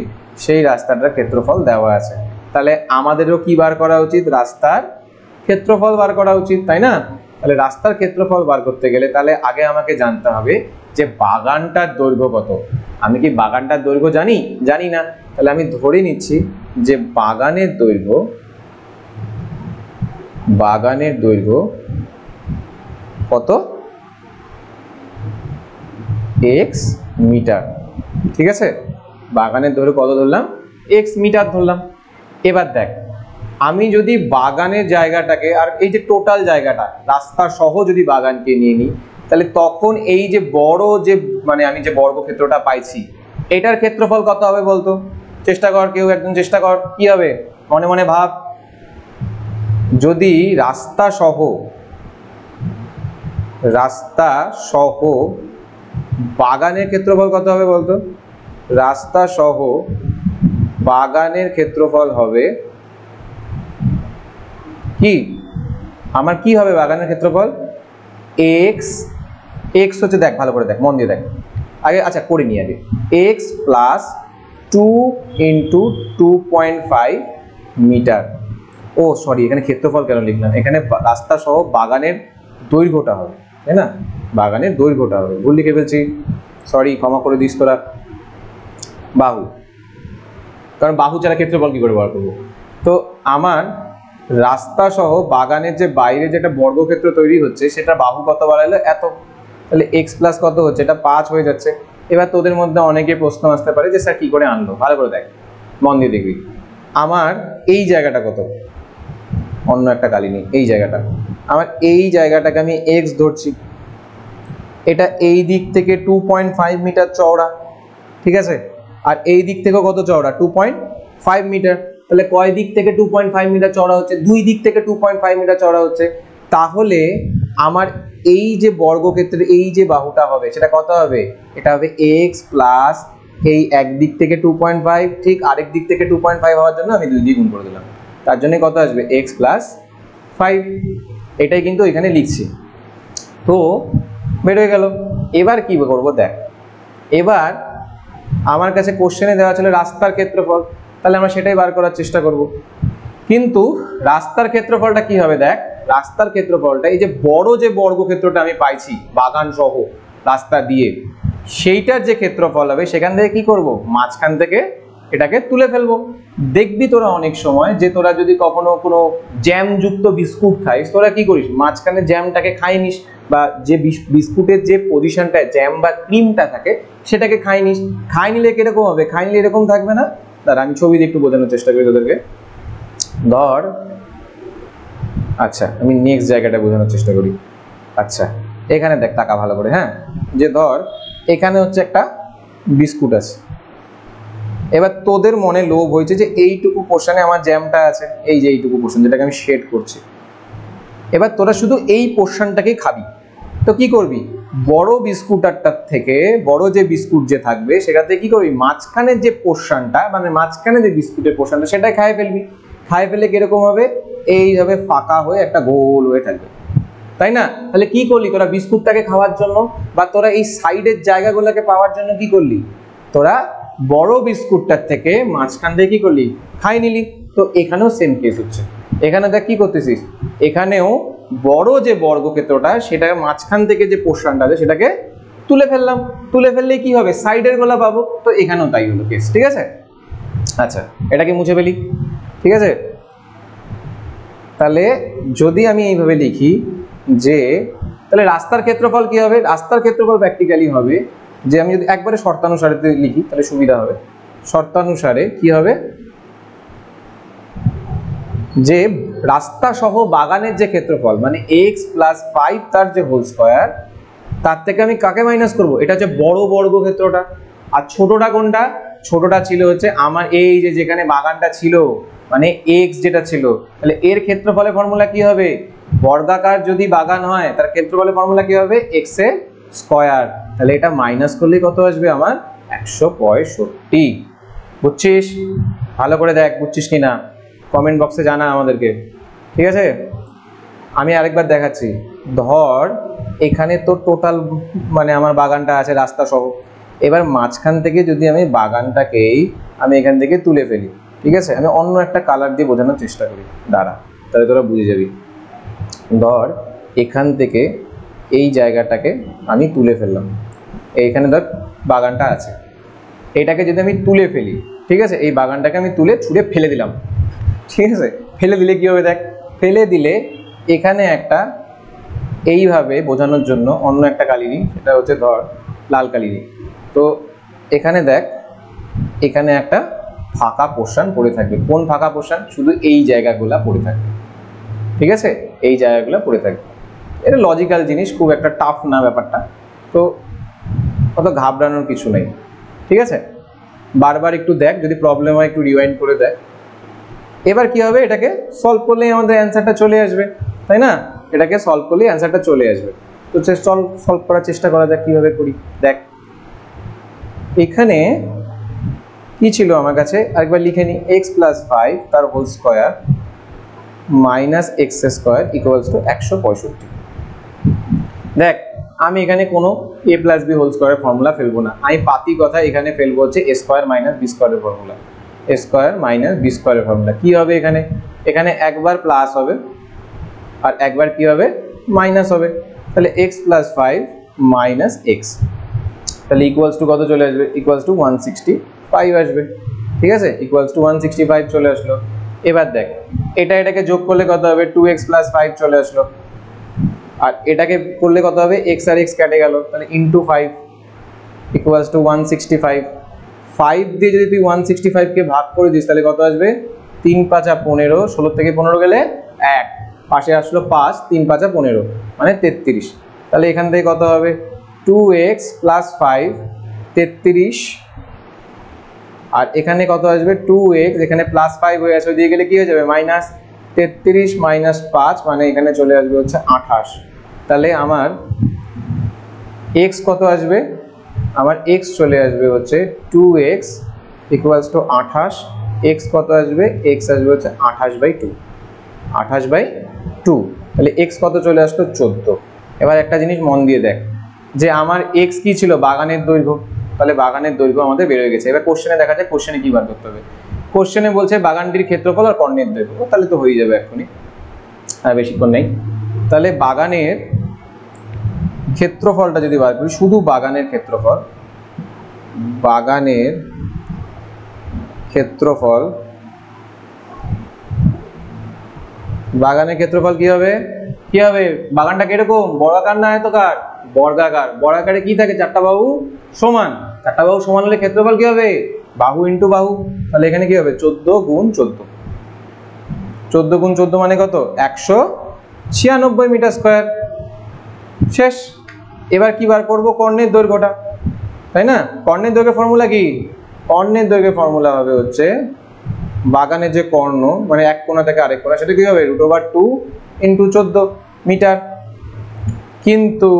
সেই রাস্তাটার ক্ষেত্রফল দেওয়া আছে। তাহলে আমাদেরও কি বার করা উচিত? রাস্তার ক্ষেত্রফল বার করা উচিত, তাই না? তাহলে রাস্তার ক্ষেত্রফল বার করতে গেলে তাহলে আগে আমাকে জানতে হবে যে বাগানটার দৈর্ঘ্য কত। আমি কি বাগানটার দৈর্ঘ্য জানি? জানি না। তাহলে আমি ধরে নিচ্ছি যে বাগানের দৈর্ঘ্য কত? x metre. ঠিক আছে, বাগানের দৈর্ঘ্য কত ধরলাম? x মিটার ধরলাম। এবার দেখ, আমি যদি বাগানের জায়গাটাকে আর এই যে টোটাল জায়গাটা রাস্তা সহ যদি বাগানকে নিয়ে নিই, তাহলে তখন এই যে বড় যে মানে আমি যে বর্গক্ষেত্রটা পাইছি, এটার ক্ষেত্রফল কত হবে বলতো? চেষ্টা কর, কেউ একদম চেষ্টা কর, কি হবে? মনে মনে ভাব। যদি রাস্তা সহ বাগানের ক্ষেত্রফল কত হবে বলতো? রাস্তা সহ বাগানের ক্ষেত্রফল হবে কি? আমার কি হবে বাগানের ক্ষেত্রফল? x হচ্ছে, দেখ ভালো করে দেখ, মন দিয়ে দেখ আগে, আচ্ছা করে নি আগে, x প্লাস 2 ইন্টু 2.5 মিটার। ও সরি, এখানে ক্ষেত্রফল কেন লিখলাম? এখানে রাস্তা সহ বাগানের দৈর্ঘ্যটা হবে, তাই না? বাগানের দৈর্ঘ্যটা হবে, ভুল লিখে ফেলছি, সরি, ক্ষমা করে দিস তোরা। বাহু, কারণ বাহু ছাড়া ক্ষেত্রফল কি করে বার করবো? তো আমার রাস্তা সহ বাগানের যে বাইরে যেটা বর্গক্ষেত্র তৈরি হচ্ছে, সেটা বাহু কত বাড়াইলো? এত। তাহলে x প্লাস কত হচ্ছে? এটা 5 হয়ে যাচ্ছে। এবার তোদের মধ্যে অনেকে প্রশ্ন আসতে পারে যে স্যার কি করে আনলো? ভালো করে দেখ, মন দিয়ে দেখবি। আমার এই জায়গাটা কত? অন্য একটা কালি নেই, এই জায়গাটা, আমার এই জায়গাটাকে আমি x ধরছি, এটা এই দিক থেকে 2.5 মিটার চওড়া, ঠিক আছে? আর এই দিক থেকেও কত চওড়া? 2.5 মিটার। তাহলে কয় দিক থেকে 2.5 মিটার চওড়া হচ্ছে? দুই দিক থেকে 2.5 মিটার চওড়া হচ্ছে। তাহলে আমার এই যে বর্গক্ষেত্রের এই যে বাহুটা হবে, সেটা কত হবে? এটা হবে x প্লাস এই এক দিক থেকে 2.5, ঠিক আরেক দিক থেকে 2.5 হওয়ার জন্য আমি 2 দিয়ে গুণ করে দিলাম, তার জন্য কত আসবে? x plus 5। এটাই কিন্তু এখানে লিখছি। তো বের হয়ে গেল। এবার কি করবো দেখ, এবার আমার কাছে কোশ্চেনে দেওয়া ছিল রাস্তার ক্ষেত্রফল, তাহলে আমরা সেটাই বার করার চেষ্টা করব। কিন্তু রাস্তার ক্ষেত্রফলটা কি হবে দেখ, রাস্তার ক্ষেত্রফলটা এই যে বড় যে বর্গক্ষেত্রটা আমি পাইছি বাগান সহ রাস্তা দিয়ে, সেইটার যে ক্ষেত্রফল হবে সেখান থেকে কি করব, মাঝখান থেকে এটাকে তুলে ফেলবো। দেখবি তোরা অনেক সময় যে তোরা যদি কখনো কোনো জ্যাম যুক্ত বিস্কুট খাইস, তোরা কি করিস, মাঝখানে জ্যামটাকে খাই নিস, বা যে বিস্কুটের যে পজিশনটা জ্যাম বা ক্রিমটা থাকে সেটাকে খাই নিস। খাই নিলে কিরকম হবে, খাই নিলে এরকম থাকবে না? দাঁড়া আমি ছবি দিয়ে একটু বোঝানোর চেষ্টা করি তোদেরকে। ধর, আচ্ছা আমি নেক্সট জায়গাটা বোঝানোর চেষ্টা করি। আচ্ছা এখানে দেখ, তাকা ভালো করে, হ্যাঁ, যে ধর এখানে হচ্ছে একটা বিস্কুট আছে, এবার তোদের মনে লোভ হয়েছে যে এইটুকু পোর্শনে আমার জ্যামটা আছে, এই যে এইটুকু পোর্শন যেটাকে আমি শেড করছি, এবার তোরা শুধু এই পোর্শনটাকেই খাবি। তো কি করবি, বড় বিস্কুটারটার থেকে বড় যে বিস্কুট যে থাকবে সেটাতে কি করবি, মাঝখানের যে পোর্শনটা মানে মাঝখানে যে বিস্কুটের পোর্শনটা সেটাই খাই ফেলবি। খাই ফেলে কিরকম হবে, এইভাবে ফাঁকা হয়ে একটা গোল হয়ে থাকবে, তাই না? তাহলে কি করলি তোরা, বিস্কুটটাকে খাওয়ার জন্য বা তোরা এই সাইডের জায়গাগুলোকে পাওয়ার জন্য কি করলি, তোরা বড় বিস্কুটটার থেকে মাঝখান দিয়ে কি করলি, খাই নিলি। তো এখানেও সেম কেস হচ্ছে, এখানে দেখ কি করতেছিস, এখানেও বড় যে বর্গক্ষেত্রটা সেটা মাঝখান থেকে যে পোর্শনটা আছে সেটাকে তুলে ফেললাম। তুলে ফেললে কি হবে, সাইডের গোলা পাবো। তো এখানেও তাই হলো কেস, ঠিক আছে? আচ্ছা এটাকে মুছে ফেলি, ঠিক আছে? তাহলে যদি আমি এইভাবে লিখি যে, তাহলে রাস্তার ক্ষেত্রফল কি হবে, রাস্তার ক্ষেত্রফল প্র্যাকটিক্যালি হবে যে, আমি যদি একবারে শর্তানুসারে লিখি তাহলে সুবিধা হবে। শর্তানুসারে কি হবে, যে রাস্তা সহ বাগানের যে ক্ষেত্রফল মানে x + 5 তার যে হোল স্কয়ার, তার থেকে আমি কাকে মাইনাস করব, এটা হচ্ছে বড় বর্গক্ষেত্রটা। আর ছোটটা কোনটা, ছোটটা ছিল হচ্ছে আমার এই যে যেখানে বাগানটা ছিল মানে x যেটা ছিল, তাহলে এর ক্ষেত্রফলের ফর্মুলা কি হবে, বর্গাকার যদি বাগান হয় তার ক্ষেত্রফলের ফর্মুলা কি হবে, x এর স্কয়ার। তাহলে এটা মাইনাস করলে কত আসবে আমার, 165। বুঝছিস? ভালো করে দেখ বুঝছিস কিনা, কমেন্ট বক্সে জানা আমাদেরকে, ঠিক আছে? আমি আরেকবার দেখাচ্ছি। ধর এখানে তো টোটাল মানে আমার বাগানটা আছে রাস্তা সহ, এবার মাঝখান থেকে যদি আমি বাগানটাকেই আমি এখান থেকে তুলে ফেলি, ঠিক আছে? আমি অন্য একটা কালার দিয়ে বোঝানোর চেষ্টা করি, দাঁড়া, তাহলে তোরা বুঝে যাবি। ধর এখান থেকে এই জায়গাটাকে আমি তুলে ফেললাম, এইখানে ধর বাগানটা আছে, এটাকে যদি আমি তুলে ফেলি, ঠিক আছে, এই বাগানটাকে আমি তুলে ছুঁড়ে ফেলে দিলাম, ঠিক আছে? ফেলে দিলে কি হবে দেখ, ফেলে দিলে এখানে একটা এইভাবে বোঝানোর জন্য অন্য একটা কালি নিই, সেটা হচ্ছে ধর লাল কালি নিই। তো এখানে দেখ, এখানে একটা ফাঁকা পোর্শন পড়ে থাকবে। কোন ফাঁকা পোর্শন, শুধু এই জায়গাগুলো পড়ে থাকবে, ঠিক আছে? এই জায়গাগুলো পড়ে থাকবে। এটা লজিক্যাল জিনিস, খুব একটা টাফ না ব্যাপারটা, তো অত ঘাবড়ানোর কিছু নেই, ঠিক আছে? বারবার একটু দেখ, যদি প্রবলেম হয় একটু রিওয়াইন্ড করে দেখ। এবার কি হবে, এটাকে সলভ করলেই আমাদের অ্যান্সারটা চলে আসবে, তাই না? এটাকে সলভ করলেই অ্যান্সারটা চলে আসবে। তো সলভ করার চেষ্টা করা যাক কিভাবে করি। দেখ এখানে কি ছিল আমার কাছে, আরেকবার লিখে নিই, x + 5 তার whole square minus x square equals to 165। দেখ আমি এখানে কোনো a + b হোল স্কয়ারের ফর্মুলা ফেলবো না, আমি পাতি কথা এখানে ফেলবো হচ্ছে a স্কয়ার মাইনাস b স্কয়ারের formula. a square minus b স্কয়ারের ফর্মুলা কি হবে, এখানে এখানে একবার প্লাস হবে আর একবার কি হবে, মাইনাস হবে। তাহলে x + 5 মাইনাস x, তাহলে ইকুয়ালস টু কত চলে আসবে, ইকুয়ালস টু 165 আসবে, ঠিক আছে? ইকুয়ালস টু 165 চলে আসলো। এবার দেখ এটাকে যোগ করলে কত হবে, 2x + 5 চলে আসলো, আর এটাকে করলে কত হবে, x আর x কেটে গেল, তাহলে ইনটু 5 ইকুয়ালস টু 165। 5 দিয়ে যদি তুই 165 কে ভাগ করে দিস তাহলে কত আসবে, 3 × 5 = 15, 16 থেকে 15 গেলে 1, পাশে আসলো 5, 3 × 5 = 15 মানে 33। তাহলে এখান থেকে কত হবে, 2x + 5 33, আর এখানে কত আসবে, 2x, এখানে +5 হয়ে আছে, ওদিকে গেলে কি হয়ে যাবে, মাইনাস 33 - 5 মানে এখানে চলে আসবে হচ্ছে 28। তাহলে আমার x কত আসবে, আমার x চলে আসবে হচ্ছে 2x ইকুয়ালস টু 28, x কত আসবে, x আসবে হচ্ছে 28/2, 28/2। তাহলে x কত চলে আসলো, 14। এবার একটা জিনিস মন দিয়ে দেখ, যে আমার x কি ছিল, বাগানের দৈর্ঘ্য, তাহলে বাগানের দৈর্ঘ্য আমাদের বের হয়ে গেছে। এবার কোশ্চেনে দেখা যায় কোশ্চেনে কি বার করতে হবে। কোশ্চেনে বলছে বাগানটির ক্ষেত্রফল আর কর্ণের দৈর্ঘ্য, তাহলে তো হয়ে যাবে এখনই, আর বেশিক্ষণ নেই। তাহলে বাগানের ক্ষেত্রফলটা যদি বার করি, শুধু বাগানের ক্ষেত্রফল, বাগানের ক্ষেত্রফল, বাগানের ক্ষেত্রফল কি হবে, কি হবে, বাগানটা কিরকম, বর্গাকার না আয়তাকার, বর্গাকার। বর্গাকারে কি থাকে, চারটা বাহু সমান, চারটা বাহু সমান হলে ক্ষেত্রফল কি হবে, বাহু ইন্টু বাহু। তাহলে এখানে কি হবে 14 গুণ 14, 14 গুণ 14 মানে কত, 196 মিটার স্কয়ার। শেষ। এবার কি বার করব, কর্ণের দৈর্ঘ্যটা, তাই না। কর্ণের দৈর্ঘ্যের ফর্মুলা কি, কর্ণের দৈর্ঘ্যের ফর্মুলা হবে হচ্ছে বাগানের যে কর্ণ মানে এক কোণা থেকে আরেক কোণা, সেটা কি হবে √2 ইন্টু 14 মিটার। কিন্তু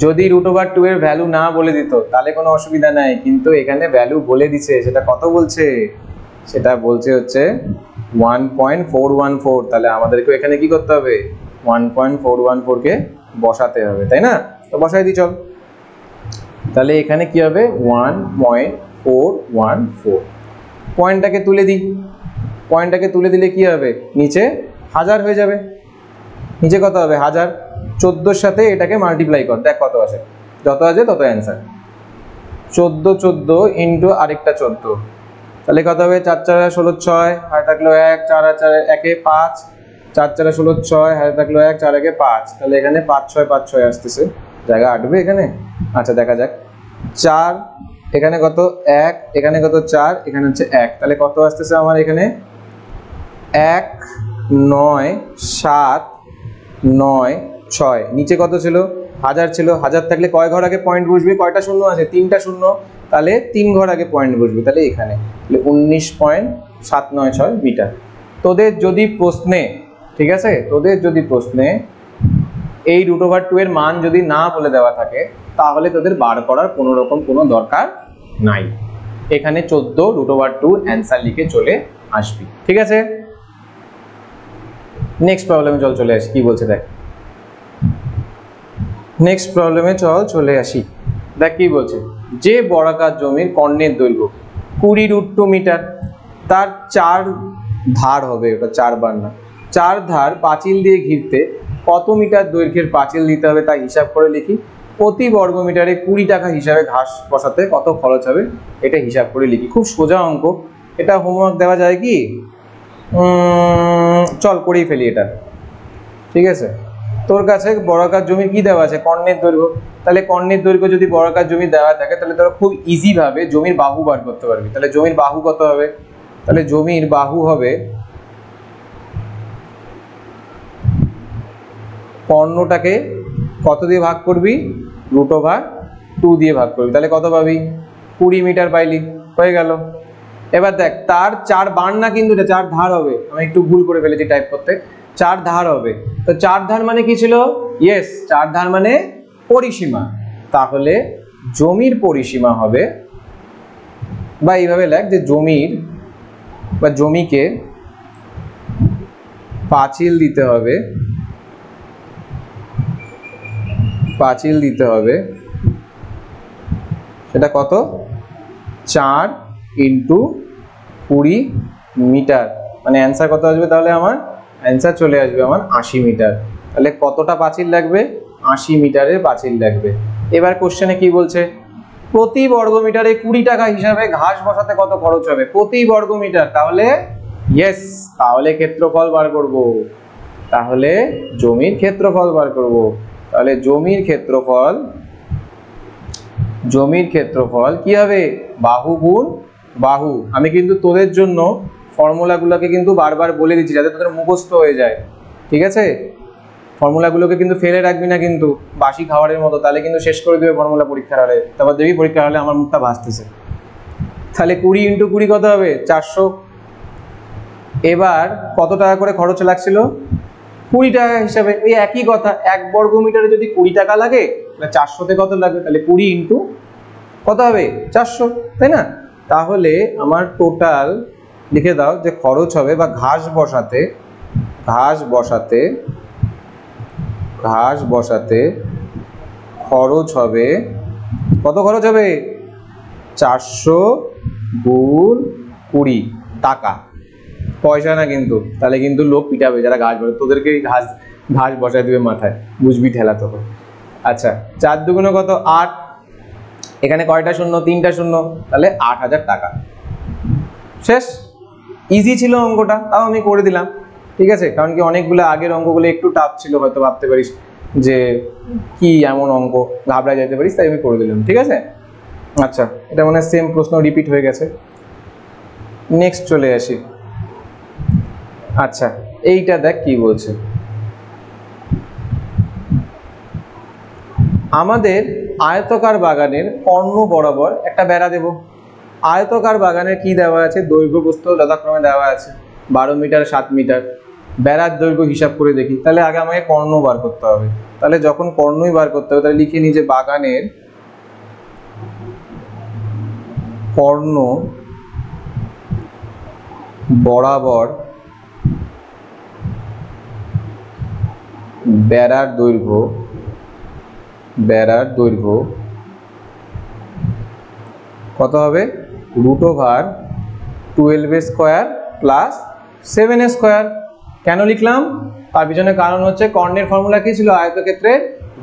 যদি √2 এর ভ্যালু না বলে দিত তাহলে কোনো অসুবিধা নাই, কিন্তু এখানে ভ্যালু বলে দিছে। সেটা কত বলছে, সেটা বলছে হচ্ছে 1.414। তাহলে আমাদেরকে এখানে কি করতে হবে, 1.414 কে বসাতে হবে, তাই না। তো বসাই দিই চল। তাহলে এখানে কি হবে 1.414, পয়েন্টটাকে তুলে দিই। পয়েন্টটাকে তুলে দিলে কি হবে, নিচে 1000 হয়ে যাবে। নিচে কত হবে 1000, 14 সাথে এটাকে মাল্টিপ্লাই কর, দেখ কত আসে, যত আছে তত অ্যান্সার। 14 ইন্টু আরেকটা 14, তাহলে কত হবে 4 4 16 6, হাতে থাকলো 1, 4 4 1 5, 4 4 16 6, হাতে থাকলো 1, 4 1 5, তাহলে এখানে 5 6 5 6 আসতেছে, জায়গা আটবে এখানে। আচ্ছা দেখা যাক, 4 এখানে কত 1, এখানে কত 4, এখানে হচ্ছে 1, তাহলে কত আসতেছে আমার এখানে 1 9 7 9 6। নিচে কত ছিল 1000 ছিল, 1000 থাকলে কয় ঘর আগে পয়েন্ট বসবে, কয়টা শূন্য আছে 3টা শূন্য, তাহলে 3 ঘর আগে পয়েন্ট বসবে, তাহলে এখানে 19.796 মিটার। তোদের যদি প্রশ্নে, ঠিক আছে, তোদের যদি প্রশ্নে এই √2 এর মান যদি না বলে দেওয়া থাকে তাহলে তোদের বার করার কোনো রকম কোনো দরকার নাই, এখানে 14 √2 অ্যান্সার লিখে চলে আসবি, ঠিক আছে। নেক্সট প্রবলেমে চলে আসি, কি বলছে দেখ। নেক্সট প্রবলেমে চলে আসি, দেখ কি বলছে, যে বর্গাকার জমির কর্ণের দৈর্ঘ্য 20 মিটার, তার 4 ধার হবে, ওটা 4 বার না, 4 ধার পাঁচিল দিয়ে ঘিরতে কত মিটার দৈর্ঘ্যের পাঁচিল দিতে হবে তা হিসাব করে লিখি। প্রতি বর্গ মিটারে 20 টাকা হিসাবে ঘাস বসাতে কত খরচ হবে এটা হিসাব করে লিখি। খুব সোজা অঙ্ক, এটা হোমওয়ার্ক দেওয়া যায় কি, চল করেই ফেলি এটা, ঠিক আছে। তোর কাছে বর্গাকার জমি কি দেওয়া আছে, কর্ণের দৈর্ঘ্য, তাহলে কর্ণের দৈর্ঘ্য যদি বর্গাকার জমি দেওয়া থাকে তাহলে তোরা খুব ইজি ভাবে জমির বাহু বার করতে পারবি। তাহলে জমির বাহু কত হবে, তাহলে জমির বাহু হবে, কর্ণটাকে কত দিয়ে ভাগ করবি, √2 দিয়ে ভাগ করবি, তাহলে কত পাবি 20 মিটার পাইলি, হয়ে গেল। এবার দেখ তার 4 বার না, কিন্তু এটা 4 ধার হবে, আমি একটু ভুল করে ফেলেছি টাইপ করতে, 4 ধার হবে। তো 4 ধার মানে কি ছিল, ইয়েস 4 ধার মানে পরিসীমা, তাহলে জমির পরিসীমা হবে, বা এইভাবে লেখ যে জমির বা জমিকে পাঁচিল দিতে হবে, পাঁচিল দিতে হবে, সেটা কত 4 ইন্টু 20 মিটার, মানে অ্যান্সার কত আসবে, তাহলে আমার অ্যান্সার চলে আসবে আমার 80 মিটার। তাহলে কতটা পাঁচিল লাগবে, 80 মিটারের পাঁচিল লাগবে। এবার কোশ্চেনে কি বলছে, প্রতি বর্গ মিটারে 20 টাকা হিসাবে ঘাস বসাতে কত খরচ হবে, প্রতি বর্গ মিটার, তাহলে ইয়েস, তাহলে ক্ষেত্রফল বার করব, তাহলে জমির ক্ষেত্রফল বার করব। তাহলে জমির ক্ষেত্রফল কি হবে, বাহু গুণ বাহু। আমি কিন্তু তোদের জন্য ফর্মুলাগুলোকে কিন্তু বারবার বলে দিচ্ছি যাতে তোদের মুখস্থ হয়ে যায়, ঠিক আছে। ফর্মুলাগুলোকে কিন্তু ফেলে রাখবি না কিন্তু বাসি খাবারের মতো, তাহলে কিন্তু শেষ করে দেবে ফর্মুলা পরীক্ষার হলে, তারপর দেবী পরীক্ষার হলে আমার মুখটা ভাসতেছে। তাহলে 20 ইন্টু 20 কত হবে 400। এবার কত টাকা করে খরচ লাগছিল, 20 টাকা হিসাবে, এই একই কথা, 1 বর্গ মিটারে যদি 20 টাকা লাগে তাহলে 400তে কত লাগবে, তাহলে 20 ইন্টু কত হবে 400, তাই না। তাহলে আমার টোটাল লিখে দাও যে খরচ হবে, বা ঘাস বসাতে খরচ হবে, কত খরচ হবে 400 গুণ 20 টাকা, পয়সা না কিন্তু, তাহলে কিন্তু লোক পিটাবে যারা ঘাস বসে, তোদেরকে ঘাস বসায় দিবে মাথায়, বুঝবি ঠেলা তখন। আচ্ছা 4 দুগুণে কত 8, এখানে কয়টা শূন্য, 3টা শূন্য, তাহলে 8000 টাকা। শেষ। ইজি ছিল অঙ্কটা, তাও আমি করে দিলাম, ঠিক আছে, কারণ কি অনেকগুলো আগের অঙ্কগুলো একটু টাফ ছিল, হয়তো ভাবতে পারিস যে কি এমন অঙ্ক, ঘাবড়া যেতে পারিস, তাই আমি করে দিলাম, ঠিক আছে। আচ্ছা এটা মানে সেম প্রশ্ন রিপিট হয়ে গেছে। নেক্সট চলে আসি। আচ্ছা এইটা দেখ কি বলছে, আমাদের আয়তকার বাগানের কর্ণ বরাবর একটা বেড়া দেব। আয়তকার বাগানের কি দেওয়া আছে, দৈর্ঘ্য প্রস্থ যথাক্রমে দেওয়া আছে 12 মিটার 7 মিটার। বেড়ার দৈর্ঘ্য হিসাব করে দেখি, তাহলে আগে আমাকে কর্ণ বার করতে হবে। তাহলে যখন কর্ণই বার করতে হবে, তাহলে লিখে নিই যে বাগানের কর্ণ বরাবর বেড়ার দৈর্ঘ্য কত হবে, √12² প্লাস 7² কেন লিখলাম, তার পিছনে কারণ হচ্ছে কর্ণের ফর্মুলা কি ছিল আয়তক্ষেত্রে,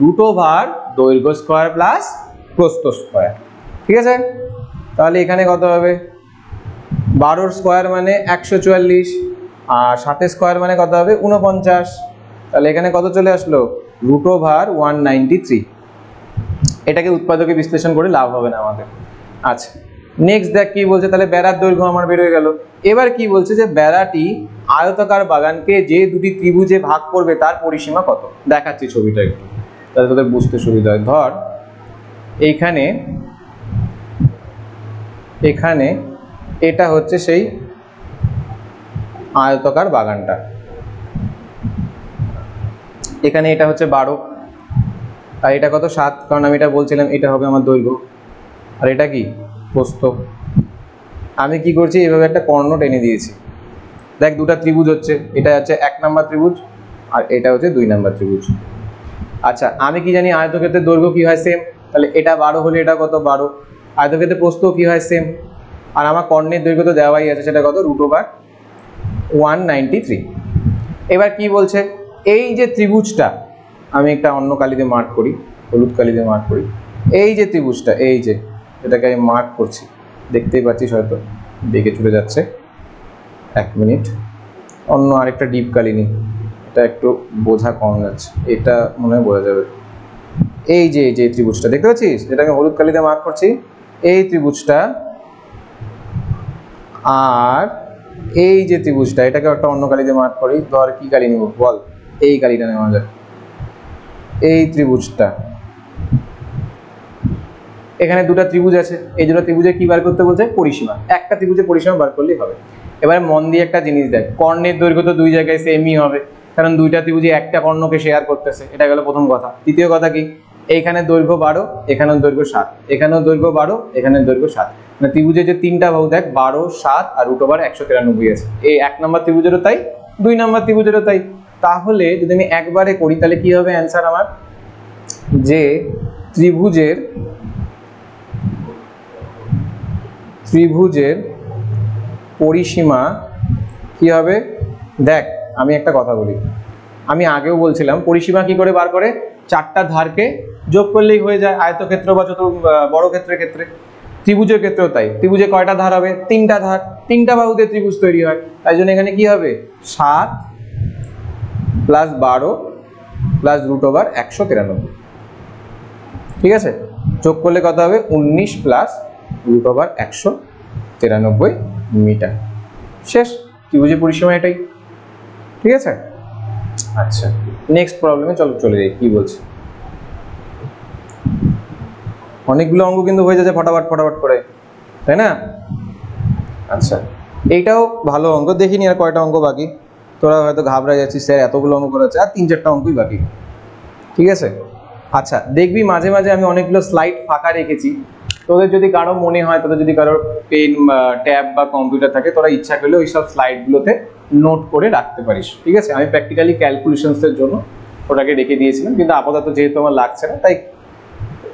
√দৈর্ঘ্য স্কয়ার প্লাস প্রস্থ স্কয়ার, ঠিক আছে। তাহলে এখানে কত হবে, 12 স্কয়ার মানে 144, আর 7 স্কয়ার মানে কত হবে 49, তাহলে এখানে কত চলে আসলো, √193। এটাকে উৎপাদকে বিশ্লেষণ করে লাভ হবে না আমাদের। আচ্ছা নেক্সট দেখ কি বলছে, তাহলে বেড়ার দৈর্ঘ্য আমার বের হয়ে গেল। এবার কি বলছে যে বেড়াটি আয়তাকার বাগানকে যে দুটি ত্রিভুজে ভাগ করবে তার পরিসীমা কত, দেখাচ্ছি ছবিটা একটু তাহলে তোদের বুঝতে সুবিধা হয়। ধর এখানে এটা হচ্ছে সেই আয়তাকার বাগানটা, এখানে এটা হচ্ছে 12 আর এটা কত 7, কারণ আমি এটা বলছিলাম এটা হবে আমার দৈর্ঘ্য, আর এটা কি প্রস্থ। আমি কি করছি, এইভাবে একটা কর্ণ টেনে দিয়েছি। দেখ দুটো ত্রিভুজ হচ্ছে, এটা হচ্ছে 1 নাম্বার ত্রিভুজ আর এটা হচ্ছে 2 নাম্বার ত্রিভুজ। আচ্ছা আমি কি জানি আয়তক্ষেত্রের দৈর্ঘ্য কি হয় সেম, তাহলে এটা 12 হলে এটা কত 12, আয়তক্ষেত্রের প্রস্থ কি হয় সেম, আর আমার কর্ণের দৈর্ঘ্য তো দেওয়াই আছে, সেটা কত √193। এবার কি বলছে, এই যে ত্রিভুজটা, আমি একটা অন্য কালিতে মার্ক করি, হলুদ কালিতে মার্ক করি, এই যে ত্রিভুজটা, এই যে এটাকে আমি মার্ক করছি, দেখতেই পাচ্ছিস হয়তো বেগে চলে যাচ্ছে, 1 মিনিট, অন্য আরেকটা ডিপ কালি নিই, এটা একটু বোঝা কম যাচ্ছে, এটা মনে হয় বোঝা যাবে। এই যে ত্রিভুজটা দেখতে পাচ্ছিস, যেটা আমি হলুদ কালিতে মার্ক করছি, এই ত্রিভুজটা আর এই যে ত্রিভুজটা, এটাকে একটা অন্য কালিতে মার্ক করি, ধর কি কালি নেব বল, এই কালিটা নেওয়া যায়। এই ত্রিভুজটা, এখানে দুটো ত্রিভুজ আছে, এই দুটো ত্রিভুজে কি বার করতে বলছে, পরিসীমা। একটা ত্রিভুজের পরিসীমা বার করলেই হবে। এবারে মন দিয়ে একটা জিনিস দেখ, কর্ণের দৈর্ঘ্য তো 2 জায়গায় সেমই হবে, কারণ দুইটা ত্রিভুজে একটা কর্ণকে শেয়ার করতেছে, এটা গেল প্রথম কথা। দ্বিতীয় কথা কি, এইখানে দৈর্ঘ্য 12, এখানেও দৈর্ঘ্য 7, এখানেও দৈর্ঘ্য 12, এখানেও দৈর্ঘ্য 7, মানে ত্রিভুজের যে 3টা বাহু দেখ 12, 7 আর √193 আছে। এই 1 নাম্বার ত্রিভুজেরও তাই, 2 নাম্বার ত্রিভুজেরও তাই। তাহলে যদি আমি একবারে করি তাহলে কি হবে অ্যান্সার আমার, যে ত্রিভুজের পরিসীমা কি হবে। দেখ আমি একটা কথা বলি, আমি আগেও বলছিলাম পরিসীমা কি করে বার করে, 4টা ধারকে যোগ করলেই হয়ে যায়, আয়তক্ষেত্র বা বড় ক্ষেত্রের ক্ষেত্রে। ত্রিভুজের ক্ষেত্রেও তাই, ত্রিভুজে কয়টা ধার হবে, 3টা ধার, 3টা বাহুতে ত্রিভুজ তৈরি হয়, তাই জন্য এখানে কি হবে 7 প্লাস 12 প্লাস √193, ঠিক আছে, যোগ করলে কত হবে 19 প্লাস √193 মিটার। শেষ, ত্রিভুজের পরিসীমা এটাই, ঠিক আছে। আচ্ছা নেক্সট প্রবলেমে চলে যাই, কি বলছে। অনেকগুলো অঙ্ক কিন্তু হয়ে যাচ্ছে ফটাফট করে, তাই না। আচ্ছা এইটাও ভালো অঙ্ক, দেখিনি আর কয়টা অঙ্ক বাকি, তোরা হয়তো ঘাবড়ে যাচ্ছিস স্যার এতগুলো অঙ্ক করা আছে, আর 3-4টা অঙ্কই বাকি, ঠিক আছে। আচ্ছা দেখবি মাঝে মাঝে আমি অনেকগুলো স্লাইড ফাঁকা রেখেছি, তোদের যদি কারো মনে হয়, তোদের যদি কারোর পেন ট্যাব বা কম্পিউটার থাকে, তোরা ইচ্ছা করলে ওই সব স্লাইডগুলোতে নোট করে রাখতে পারিস, ঠিক আছে। আমি প্র্যাকটিক্যালি ক্যালকুলেশনসের জন্য ওটাকে রেখে দিয়েছিলাম, কিন্তু আপাতত যেহেতু আমার লাগছে না, তাই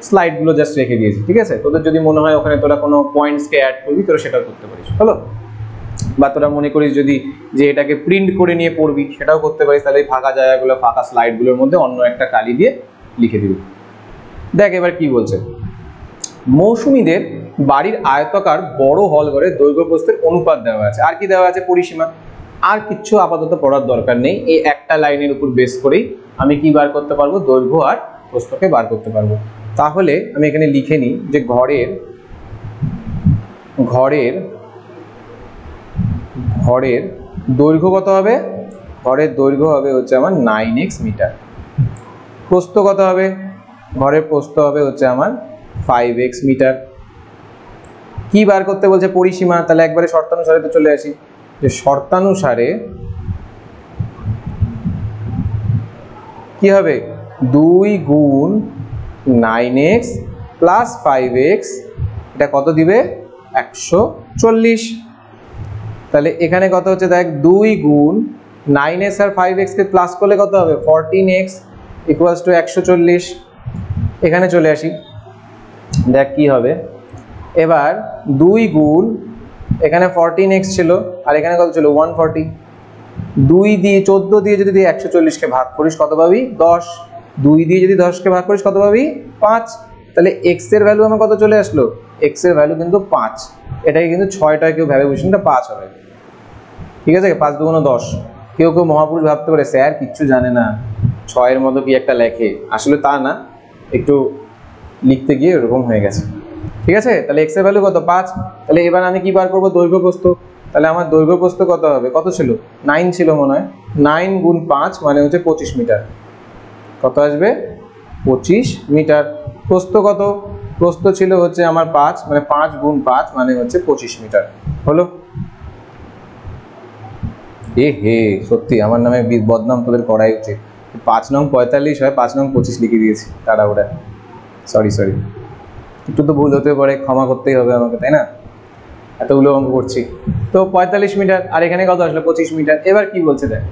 স্লাইডগুলো জাস্ট রেখে দিয়েছি, ঠিক আছে? তোদের যদি মনে হয় ওখানে তোরা কোনো পয়েন্টসকে অ্যাড করবি, তোরা সেটাও করতে পারিস, হলো? বা তোরা মনে করিস যদি যে এটাকে প্রিন্ট করে নিয়ে পড়বি, সেটাও করতে পারিস। তাহলে এই ফাঁকা জায়গাগুলো, ফাঁকা স্লাইডগুলোর মধ্যে অন্য একটা কালি দিয়ে লিখে দিবি। দেখ এবার কি বলছে, মৌসুমীদের বাড়ির আয়তাকার বড় হল ঘরের দৈর্ঘ্য প্রস্থের অনুপাত দেওয়া আছে। আর কি দেওয়া আছে? পরিসীমা। আর কিচ্ছু আপাতত পড়ার দরকার নেই। এই একটা লাইনের উপর বেস করেই আমি কি বার করতে পারবো? দৈর্ঘ্য আর প্রস্থকে বার করতে পারবো। তাহলে আমি এখানে লিখে নিই যে ঘরের দৈর্ঘ্য কত হবে? ঘরের দৈর্ঘ্য হবে হচ্ছে আমার 9x মিটার। প্রস্থ কত হবে? ঘরের প্রস্থ হবে হচ্ছে আমার 5x মিটার। কি বার করতে বলছে? পরিসীমা। তাহলে একবারে শর্তানুসারে তো চলে আসি, যে শর্তানুসারে কি হবে? 2 গুণ 9x প্লাস 5x, এটা কত দিবে? 140। তাহলে এখানে কত হচ্ছে? দেখ 2 গুণ 9x আর 5x কে প্লাস করলে কত হবে? 14x equals to 140। এখানে চলে আসি, দেখ কি হবে। এবার 2 গুণ, এখানে 14x ছিল আর এখানে কত ছিল? 140। 2 দিয়ে 14 দিয়ে যদি 140কে ভাগ করিস কত পাবি? 10। 2 দিয়ে যদি 10কে ভাগ করিস কত পাবি? 5। তাহলে x এর ভ্যালু আমার কত চলে আসলো? x এর ভ্যালু কিন্তু 5। এটাকে কিন্তু 6টায় কেউ ভ্যাবে বসে, এটা 5 হবে, ঠিক আছে? 5 দুগুণ 10। কেউ কেউ মহাপুরুষ ভাবতে পারে স্যার কিচ্ছু জানে না, 6 মতো কি একটা লেখে। আসলে তা না, একটু লিখতে গিয়ে এরকম হয়ে গেছে, ঠিক আছে? তাহলে x এর ভ্যালু কত? 5। তাহলে এবার আমি কি বার করবো? দৈর্ঘ্য প্রস্থ। তাহলে আমার দৈর্ঘ্য প্রস্থ কত হবে? কত ছিল? 9 ছিল মনে হয়। 9 গুণ 5 মানে হচ্ছে 25 মিটার। কত আসবে? 25 মিটার। প্রস্থ কত? প্রস্থ ছিল হচ্ছে আমার 5, মানে 5 গুণ 5 মানে হচ্ছে 25 মিটার। হলো? হে সত্যি আমার নামে বদনাম তোদের করাই উচিত। 5 নং 45 হয়, 5 নং 25 লিখে দিয়েছি তাড়াহুড়া। সরি, একটু তো ভুল হতে পারে, ক্ষমা করতেই হবে আমাকে, তাই না? এতগুলো অঙ্ক করছি। তো 45 মিটার, আর এখানে কত আসলো? 25 মিটার। এবার কি বলছে দেখ,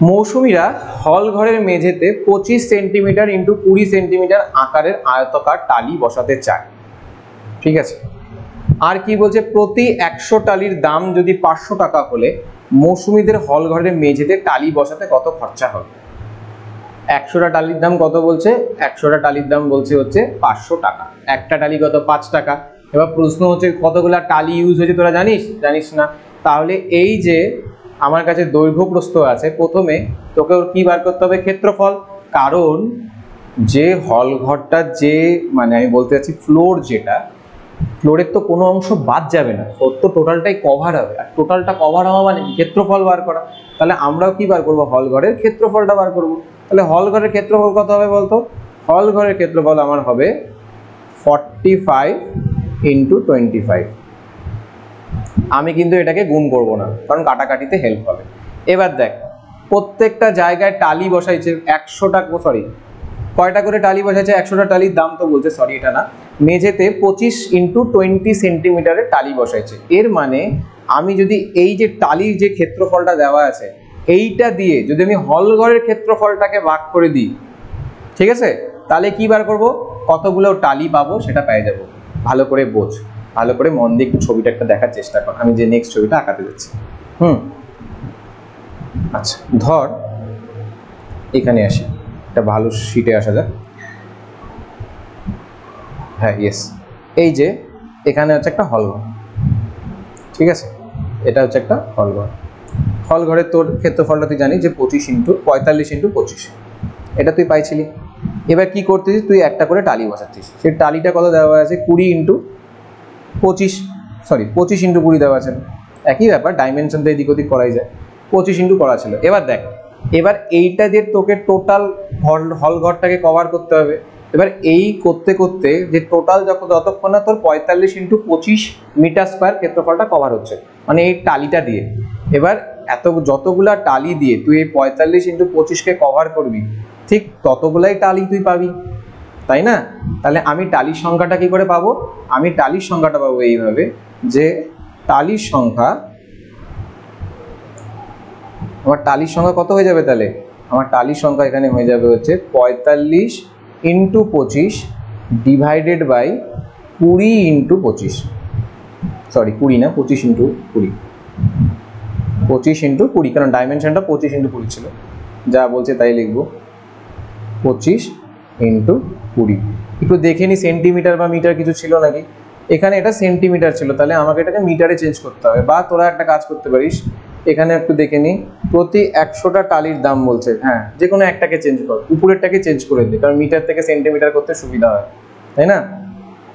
মৌসুমীরা হল ঘরের মেঝেতে 25 সেন্টিমিটার ইন্টু 20 সেন্টিমিটার আকারের আয়তাকার টালি বসাতে চায়, ঠিক আছে? আর কি বলছে? প্রতি 100 টালির দাম যদি 500 টাকা হলে মৌসুমীদের হল ঘরের মেঝেতে টালি বসাতে কত খরচা হবে? 100টা টালির দাম কত বলছে? 100টা টালির দাম বলছে হচ্ছে 500 টাকা। একটা টালি কত? 5 টাকা। এবার প্রশ্ন হচ্ছে কতগুলা টালি ইউজ হয়েছে তোরা জানিস? জানিস না। তাহলে এই যে আমার কাছে দৈর্ঘ্য প্রস্থ আছে, প্রথমে তোকে ওর কি বার করতে হবে? ক্ষেত্রফল। কারণ যে হল ঘরটা, যে মানে আমি বলতে চাচ্ছি ফ্লোর, যেটা ফ্লোরের তো কোনো অংশ বাদ যাবে না, ওর তো টোটালটাই কভার হবে। আর টোটালটা কভার হওয়া মানে ক্ষেত্রফল বার করা। তাহলে আমরাও কি বার করবো? হল ঘরের ক্ষেত্রফলটা বার করবো। তাহলে হল ঘরের ক্ষেত্রফল কত হবে বলতো? হল ঘরের ক্ষেত্রফল আমার হবে 45 ইন্টু 25। আমি কিন্তু এটাকে গুণ করব না, কারণ কাটাকাটিতে হেল্প হবে। এবার দেখ, প্রত্যেকটা জায়গায় টালি বসাইছে 100টা, সরি কয়টা করে টালি বসাইছে? 100টা টালির দাম তো বলছে, সরি এটা না, মেঝেতে 25 ইন্টু 20 সেন্টিমিটারের টালি বসাইছে। এর মানে আমি যদি এই যে টালির যে ক্ষেত্রফলটা দেওয়া আছে, এইটা দিয়ে যদি আমি হল ঘরের ক্ষেত্রফলটাকে ভাগ করে দিই, ঠিক আছে, তাহলে কি বার করব? কতগুলো টালি পাবো সেটা পেয়ে যাব। ভালো করে বোঝ, ভালো করে মন দিয়ে একটু ছবিটা একটা দেখার চেষ্টা কর, আমি যে নেক্সট ছবিটা আঁকাতে যাচ্ছি। আচ্ছা, ধর এখানে আসি, একটা ভালো শিটে আসা যাক। হ্যাঁ, ইয়েস, এই যে এখানে হচ্ছে একটা হল ঘর, ঠিক আছে? এটা হচ্ছে একটা হল ঘর। হল ঘরের তোর ক্ষেত্রফলটা তুই জানিস যে 45 ইন্টু 25, এটা তুই পাইছিলি। এবার কি করতেছিস? তুই একটা করে টালি বসাচ্ছিস। সেই টালিটা কত দেওয়া আছে? 20 ইন্টু 25, সরি 25 ইন্টু 20 দেওয়া আছে। একই ব্যাপার, ডাইমেনশনটা এদিক ওদিক করাই যায়। 25 ইন্টু করা ছিল। এবার দেখ, এবার এইটা দিয়ে তোকে টোটাল হল ঘরটাকে কভার করতে হবে। এবার এই করতে করতে যে টোটাল যতক্ষণ না তোর 45 ইন্টু 25 মিটার স্কোয়ার ক্ষেত্রফলটা কভার হচ্ছে, মানে এই টালিটা দিয়ে। এবার যতগুলা টালি দিয়ে তুই এই 45 ইন্টু 25কে কভার করবি, ঠিক ততগুলাই টালি তুই পাবি, তাই না? তাহলে আমি টালির সংখ্যাটা কি করে পাবো? আমি টালির সংখ্যাটা পাবো এইভাবে, যে টালির সংখ্যা, আমার টালির সংখ্যা কত হয়ে যাবে? তাহলে আমার টালির সংখ্যা এখানে হয়ে যাবে হচ্ছে 45 into 25 divided by 20 into 25, sorry 20 না 25 ইন্টু 20, 25 ইন্টু 20, কারণ ডাইমেনশনটা 25 ইন্টু 20 ছিল, যা বলছে তাই লিখবো 25 ইন্টু 20। একটু দেখে নি সেন্টিমিটার বা মিটার কিছু ছিল নাকি, এখানে এটা সেন্টিমিটার ছিল, তাহলে আমাকে এটাকে মিটারে চেঞ্জ করতে হবে। বা তোরা একটা কাজ করতে পারিস, এখানে একটু দেখে নি, প্রতি 100টা টালির দাম বলছে, হ্যাঁ যে কোনো একটাকে চেঞ্জ কর, উপরেরটাকে চেঞ্জ করে দিই, কারণ মিটার থেকে সেন্টিমিটার করতে সুবিধা হয়, তাই না?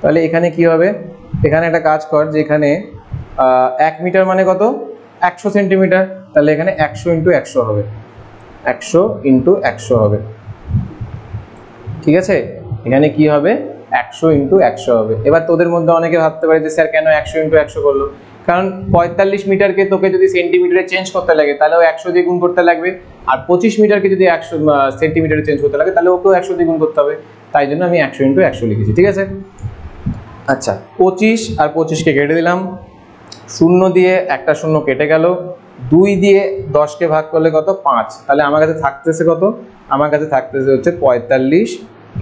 তাহলে এখানে কি হবে, এখানে একটা কাজ কর যে এখানে 1 মিটার মানে কত, 100 সেন্টিমিটার, তাহলে এখানে 100 ইন্টু 100 হবে, 100 ইন্টু 100 হবে, ঠিক আছে? এখানে কি হবে, 100 ইন্টু 100 হবে। এবার তোদের মধ্যে অনেকে ভাবতে পারে যে স্যার কেন 100 ইন্টু 100 করলো, কারণ 45 মিটারকে তোকে যদি সেন্টিমিটারে চেঞ্জ করতে লাগে তাহলে ও 100 দিয়ে গুণ করতে লাগবে, আর 25 মিটারকে যদি 100 সেন্টিমিটারে চেঞ্জ করতে লাগে তাহলে ওকেও 100 দিয়ে গুণ করতে হবে, তাই জন্য আমি 100 ইন্টু 100 লিখেছি, ঠিক আছে? আচ্ছা, 25 আর 25কে কেটে দিলাম, 0 দিয়ে একটা 0 কেটে গেল, 2 দিয়ে 10কে ভাগ করলে কত, 5, তাহলে আমার কাছে থাকতেছে কত, আমার কাছে থাকতেছে হচ্ছে 45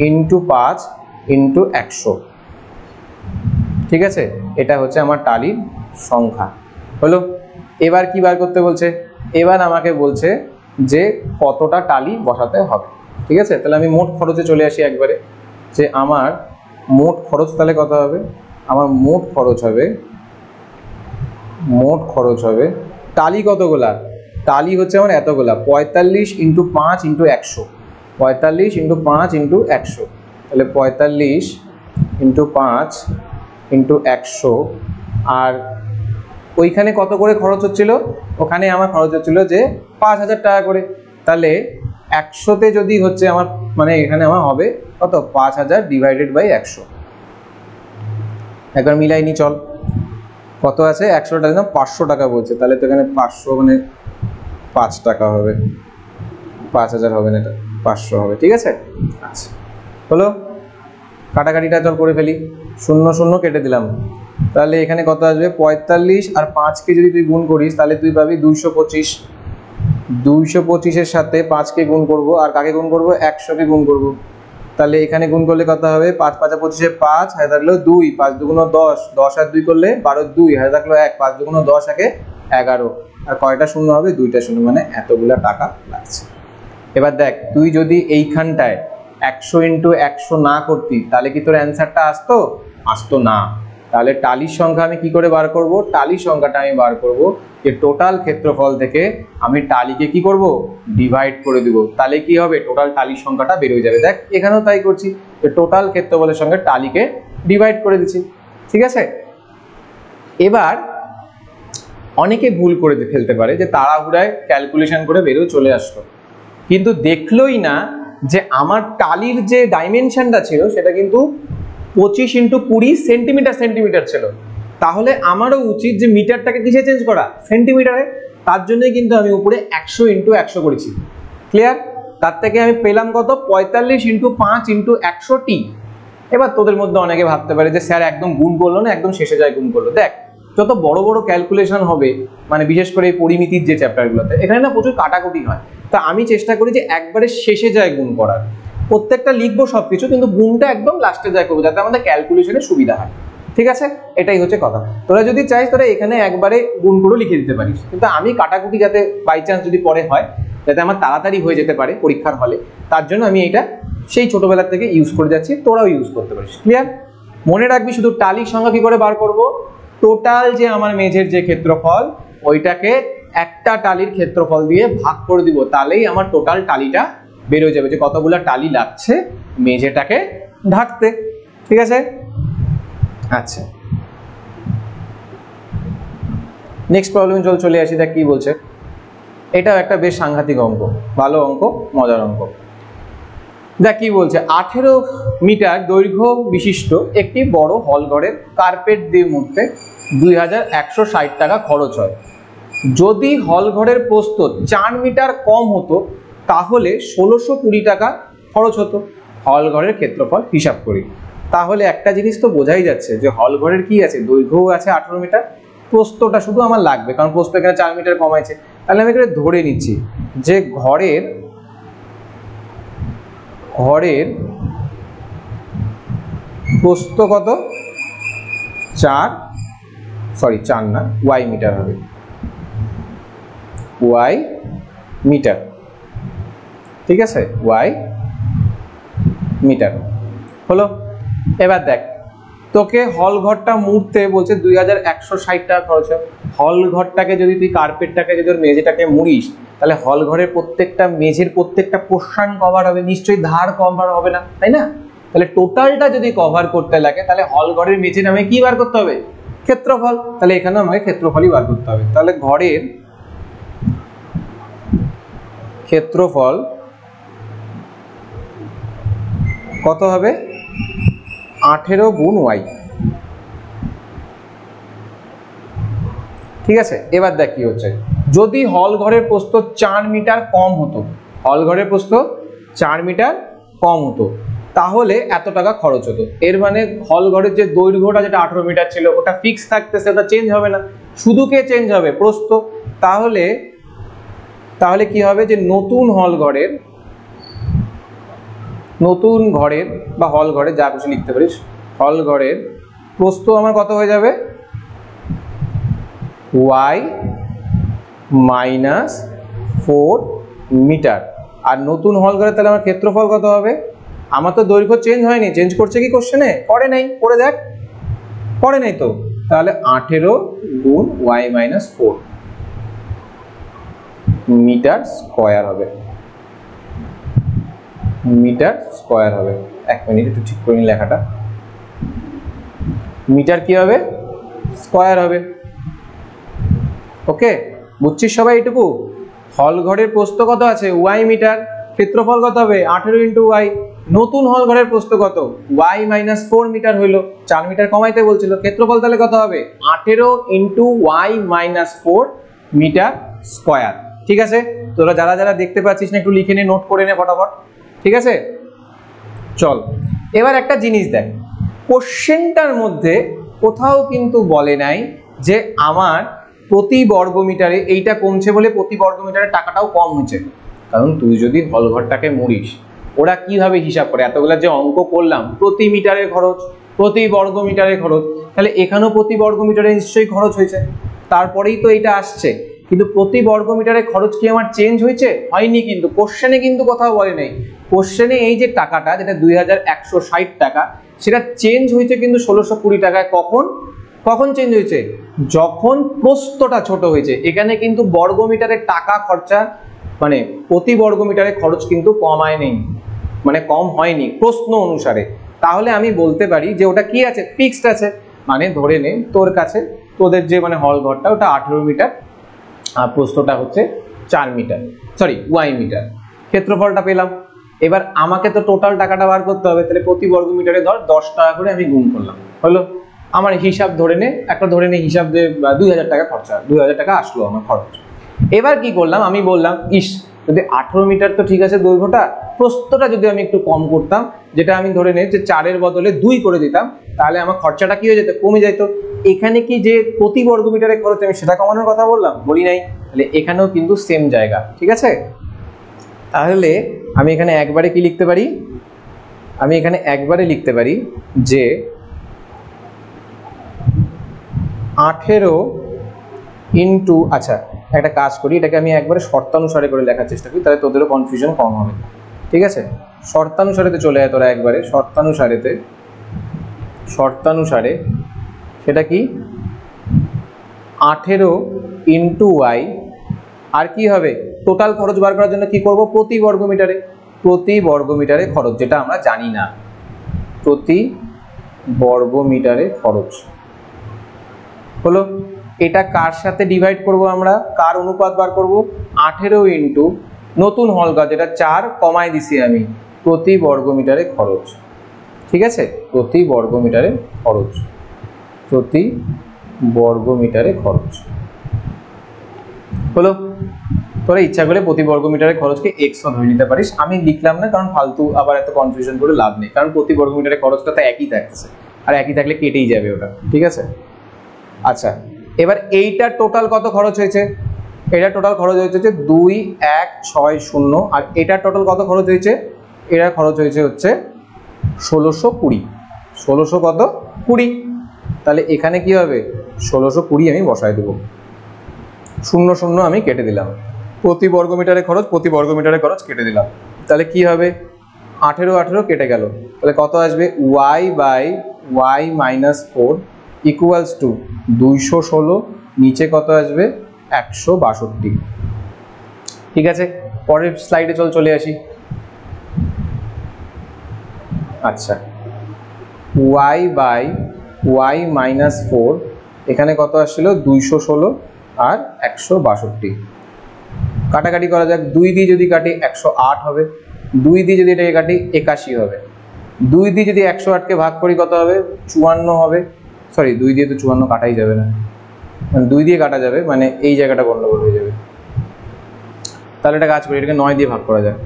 ইন্টু 5 ইন্টু 100, ঠিক আছে? এটা হচ্ছে আমার টালির সংখ্যা হলো। এবার কি বার করতে বলছে, এবার আমাকে বলছে যে কতটা টালি বসাতে হবে, ঠিক আছে? তাহলে আমি মোট খরচে চলে আসি একবারে, যে আমার মোট খরচ তাহলে কত হবে, আমার মোট খরচ হবে টালি কতগুলা, টালি হচ্ছে আমার এতগুলা, 45 ইন্টু 5 ইন্টু 100, 45 ইন্টু 5 ইন্টু 100, তাহলে 45 ইন্টু 5 ইন্টু 100, আর ওইখানে কত করে খরচ হচ্ছিল, ওখানে আমার খরচ হচ্ছিল যে 5000 টাকা করে, তাহলে 100তে যদি হচ্ছে আমার মানে এখানে আমার হবে কত, 5000 ডিভাইডেড বাই 100, একবার মিলাই নি চল, কত আছে, 100 টাকা না 500 টাকা বলছে, তাহলে তো এখানে 500 মানে 5 টাকা হবে, 5000 হবে না, এটা 500 হবে, ঠিক আছে? আচ্ছা হলো, কাটাকাটিটা চল করে ফেলি, 0 0 কেটে দিলাম, তাহলে এখানে কত আসবে, 45 আর 5কে যদি তুই গুণ করিস তাহলে তুই পাবি 225, 225-এর সাথে 5কে গুণ করব, আর কাকে গুণ করব, 100কে গুণ করব, তাহলে এখানে গুণ করলে কত হবে, 5 5 25-এ 5, হাতে থাকলো 2, 5 2 10, 10 আর 2 করলে 12, 2 হাতে থাকলো 1, 5 2 10 একে 11, আর কয়টা শূন্য হবে, 2টা শূন্য, মানে এতগুলা টাকা লাগছে। এবার দেখ, তুই যদি এইখানটায় 100 ইন্টু 100 না করতি তাহলে কি তোর অ্যান্সারটা আসতো না, তাহলে টালির সংখ্যা আমি কি করে বার করব, টালির সংখ্যাটা আমি বার করব যে টোটাল ক্ষেত্রফল থেকে আমি টালিকে কি করব, ডিভাইড করে দিব, তাহলে কি হবে, টোটাল টালির সংখ্যাটা বের হয়ে যাবে। দেখ এখানেও তাই করছি, যে টোটাল ক্ষেত্রফলের সঙ্গে টালিকে ডিভাইড করে দিচ্ছি, ঠিক আছে? এবার অনেকে ভুল করে ফেলতে পারে যে তাড়াহুড়ায় ক্যালকুলেশন করে বেরিয়ে চলে আসলো, কিন্তু দেখলোই না যে আমার টালির যে ডাইমেনশনটা ছিল সেটা কিন্তু 25 ইন্টু 20 সেন্টিমিটার ছিল, তাহলে আমারও উচিত যে মিটারটাকে কিসে চেঞ্জ করা, সেন্টিমিটারে, তার জন্যই কিন্তু আমি উপরে 100 ইন্টু 100 করেছি, ক্লিয়ার? তার থেকে আমি পেলাম কত, 45 ইন্টু 5 ইন্টু 100 টি। এবার তোদের মধ্যে অনেকে ভাবতে পারে যে স্যার একদম গুণ করলো না, একদম শেষে যায় গুণ করলো। দেখ যত বড় বড় ক্যালকুলেশন হবে, মানে বিশেষ করে এই পরিমিতির যে চ্যাপ্টারগুলোতে, এখানে না প্রচুর কাটাকুটি হয়, তা আমি চেষ্টা করি যে একবারে শেষে যায় গুণ করার, প্রত্যেকটা লিখবো সবকিছু, কিন্তু গুণটা একদম লাস্টে যায় করবো, যাতে আমাদের ক্যালকুলেশনে সুবিধা হয়, ঠিক আছে? এটাই হচ্ছে কথা। তোরা যদি চাইস তোরা এখানে একবারে গুণ করে লিখে দিতে পারিস, কিন্তু আমি কাটাকুটি যাতে বাই চান্স যদি পরে হয়, যাতে আমার তাড়াতাড়ি হয়ে যেতে পারে পরীক্ষার হলে, তার জন্য আমি এটা সেই ছোটবেলা থেকে ইউজ করে যাচ্ছি, তোরাও ইউজ করতে পারিস, ক্লিয়ার? মনে রাখবি শুধু টালির সংখ্যা কি করে বার করব, টোটাল যে আমার মেঝের যে ক্ষেত্রফল ওইটাকে একটা টালির ক্ষেত্রফল দিয়ে ভাগ করে দিব, তাহলেই আমার টোটাল টালিটা বের হয়ে যাবে যে কতগুলা টালি লাগছে মেঝেটাকে ঢাকতে, ঠিক আছে? আচ্ছা নেক্সট প্রবলেম চলে আসি, দেখ কি বলছে। এটাও একটা বেশ সাংঘাতিক অঙ্ক, ভালো অঙ্ক, মজার অঙ্ক। দেখ কি বলছে, 18 মিটার দৈর্ঘ্য বিশিষ্ট একটি বড় হল ঘরের কার্পেট দিয়ে মুড়তে 2160 টাকা খরচ হয়। যদি হল ঘরের প্রস্থ 4 মিটার কম হতো তাহলে 1620 টাকা খরচ হতো। হল ঘরের ক্ষেত্রফল হিসাব করি। তাহলে একটা জিনিস তো বোঝাই যাচ্ছে যে হল ঘরের কি আছে, দৈর্ঘ্যও আছে 18 মিটার, প্রস্থটা শুধু আমার লাগবে, কারণ প্রস্থ এখানে 4 মিটার কমাইছে। তাহলে আমি এখানে ধরে নিচ্ছি যে ঘরের প্রস্থ কত 4 না y মিটার হবে, y মিটার, ঠিক আছে, y মিটার হলো। এবার দেখ তোকে হল ঘরটা মুড়তে বলছে 2160 টাকা খরচ হবে। হল ঘরটাকে যদি তুই কার্পেটটাকে যদি ওর মেঝেটাকে মুড়িস তাহলে হল ঘরের প্রত্যেকটা মেঝের প্রত্যেকটা পোর্শন কভার হবে, নিশ্চয়ই ধার কভার হবে না, তাই না? তাহলে টোটালটা যদি কভার করতে লাগে তাহলে হল ঘরের মেঝে নামে কি বার করতে হবে? ক্ষেত্রফল। তাহলে এখানে আমাকে ক্ষেত্রফলই বার করতে হবে। তাহলে ঘরের ক্ষেত্রফল কত হবে? 18 গুণ y, ঠিক আছে। এবার দেখ কি হচ্ছে, যদি হল ঘরের প্রস্থ 4 মিটার কম হতো, হল ঘরের প্রস্থ 4 মিটার কম হতো তাহলে এত টাকা খরচ হতো। এর মানে হল ঘরের যে দৈর্ঘ্যটা যেটা 18 মিটার ছিল ওটা ফিক্স থাকতেছে, ওটা চেঞ্জ হবে না, শুধু কে চেঞ্জ হবে? প্রস্থ। তাহলে কি হবে যে নতুন ঘরের বা হল ঘরে যা কিছু লিখতে পারিস, হল ঘরের প্রস্থ আমার কত হয়ে যাবে? y minus 4 metre. আর নতুন হল ঘরে তাহলে আমার ক্ষেত্রফল কত হবে? আমার তো দৈর্ঘ্য চেঞ্জ হয়নি, চেঞ্জ করছে কি কোশ্চেনে? করে নাই, করে দেখ, করে নাই তো। তাহলে 18 গুণ y মাইনাস 4 মিটার স্কয়ার হবে, মিটার স্কয়ার হবে। এক মিনিট একটু ঠিক করে নি লেখাটা, মিটার কি হবে? স্কয়ার হবে। ওকে, বুঝছিস সবাই এইটুকু? হল ঘরের প্রস্থ কত আছে? y মিটার, ক্ষেত্রফল কত হবে? 18 ইন্টু y। নতুন হল ঘরের প্রস্থ কত? y মাইনাস 4 মিটার হইলো, 4 মিটার কমাইতে বলছিল, ক্ষেত্রফল তাহলে কত হবে? 18 into y minus 4 metre square. ঠিক আছে, তোরা যারা যারা দেখতে পাচ্ছিস না একটু লিখে নে, নোট করে নে ফটাফট, ঠিক আছে? চল এবার একটা জিনিস দেখ, কোশ্চেনটার মধ্যে কোথাও কিন্তু বলে নাই যে আমার প্রতি বর্গমিটারে এইটা কমছে বলে প্রতি বর্গমিটারের টাকাটাও কম হচ্ছে। কারণ তুই যদি হলঘরটাকে মুড়িস, ওরা কিভাবে হিসাব করে? এতগুলা যে অঙ্ক করলাম, প্রতি মিটারের খরচ, প্রতি বর্গমিটারের খরচ, তাহলে এখানেও প্রতি বর্গমিটারে নিশ্চয়ই খরচ হয়েছে, তারপরেই তো এটা আসছে। কিন্তু প্রতি বর্গমিটারের খরচ কি আমার চেঞ্জ হয়েছে? হয়নি, কিন্তু কোশ্চেনে কিন্তু কোথাও বলে নাই। কোশ্চেনে এই যে টাকাটা যেটা 2160 টাকা, সেটা চেঞ্জ হয়েছে কিন্তু 1620 টাকায়। কখন চেঞ্জ হয়েছে? যখন প্রস্থটা ছোট হয়েছে। এখানে কিন্তু বর্গমিটারের টাকা খরচা মানে প্রতি বর্গমিটারের খরচ কিন্তু কমায় নেই, মানে কম হয়নি প্রশ্ন অনুসারে। তাহলে আমি বলতে পারি যে ওটা কি আছে? ফিক্সড আছে। মানে ধরে নে তোর কাছে তোদের যে মানে হল ঘরটা ওটা 18 মিটার আর প্রস্থটা হচ্ছে 4 মিটার, সরি y মিটার, ক্ষেত্রফলটা পেলাম। এবার আমাকে তো টোটাল টাকাটা বার করতে হবে, তাহলে প্রতি বর্গমিটারে ধর 10 টাকা করে আমি গুণ করলাম, হলো। আমার হিসাব ধরে নে, একটা ধরে নে হিসাব যে 2000 টাকা খরচা, 2000 টাকা আসলো আমার খরচ। এবার কি করলাম, আমি বললাম ইস যদি 18 মিটার তো ঠিক আছে দৈর্ঘ্যটা, প্রস্থটা যদি আমি একটু কম করতাম, যেটা আমি ধরে নে যে 4 এর বদলে 2 করে দিতাম, তাহলে আমার খরচাটা কি হয়ে যেত? কমে যেত। এখানে কি যে প্রতি বর্গমিটারে খরচ আমি সেটা কমানোর কথা বললাম? বলি নাই। তাহলে এখানেও কিন্তু সেম জায়গা, ঠিক আছে? তাহলে আমি এখানে একবারে কি লিখতে পারি? আমি এখানে একবারে লিখতে পারি যে 18 ইন্টু, আচ্ছা একটা কাজ করি, এটাকে আমি একবারে শর্তানুসারে করে লেখার চেষ্টা করি, তাহলে তোদেরও কনফিউশন কম হবে, ঠিক আছে? শর্তানুসারেতে চলে যায় তোরা একবারে, শর্তানুসারে সেটা কি? 18 ইন্টু ওয়াই, আর কি হবে? টোটাল খরচ বার করার জন্য কি করব? প্রতি বর্গমিটারে খরচ, যেটা আমরা জানি না, প্রতি বর্গমিটারে খরচ হলো। এটা কার সাথে ডিভাইড করব আমরা? কার অনুপাত বার করব? 18 ইন্টু নতুন হলঘর যেটা 4 কমায় দিছি আমি, প্রতি বর্গমিটারে খরচ, ঠিক আছে? প্রতি বর্গমিটারে খরচ হলো। তোরা ইচ্ছা করে প্রতি বর্গমিটারের খরচকে এক্সও ধরে নিতে পারিস, আমি লিখলাম না কারণ ফালতু আবার এত কনফিউশন করে লাভ নেই, কারণ প্রতি বর্গমিটারের খরচটা তো একই থাকছে, আর একই থাকলে কেটেই যাবে ওটা, ঠিক আছে? আচ্ছা এবার এইটার টোটাল কত খরচ হয়েছে? এটার টোটাল খরচ হয়েছে 2160, আর এটার টোটাল কত খরচ হয়েছে? এটার খরচ হয়েছে হচ্ছে 1620, 1600 কত 20, তাহলে এখানে কি হবে 1620 আমি বসায় দেবো, 0 0 আমি কেটে দিলাম, প্রতি বর্গমিটারে খরচ কেটে দিলাম, তাহলে কি হবে 18 18 কেটে গেল, তাহলে কত আসবে y by y minus 4 equals to 216, নিচে কত আসবে 162। ঠিক আছে, পরের স্লাইডে চলে আসি। আচ্ছা, y বাই y মাইনাস 4 এখানে কত আসছিল 216 আর 162, কাটাকাটি করা যাক, 2 দিয়ে যদি কাটি 108 হবে, 2 দিয়ে যদি এটাকে কাটি 81 হবে, 2 দিয়ে যদি 108কে ভাগ করি কত হবে 54 হবে, সরি 2 দিয়ে তো 54 কাটাই যাবে না, 2 দিয়ে কাটা যাবে মানে এই জায়গাটা গন্ডগোল হয়ে যাবে, তাহলে এটা কাজ করি, এটাকে 9 দিয়ে ভাগ করা যায়,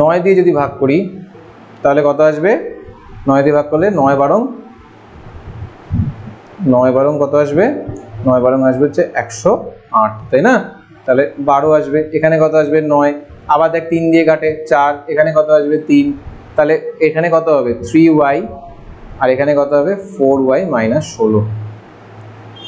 9 দিয়ে যদি ভাগ করি তাহলে কত আসবে, 9 দিয়ে ভাগ করলে 9 বারং কত আসবে, 9 বারং আসবে হচ্ছে 108, তাই না, তাহলে 12 আসবে, এখানে কত আসবে 9, আবার দেখ 3 দিয়ে কাটে 4, এখানে কত আসবে 3, তাহলে এখানে কত হবে 3y, আর এখানে কত হবে 4y মাইনাস 16,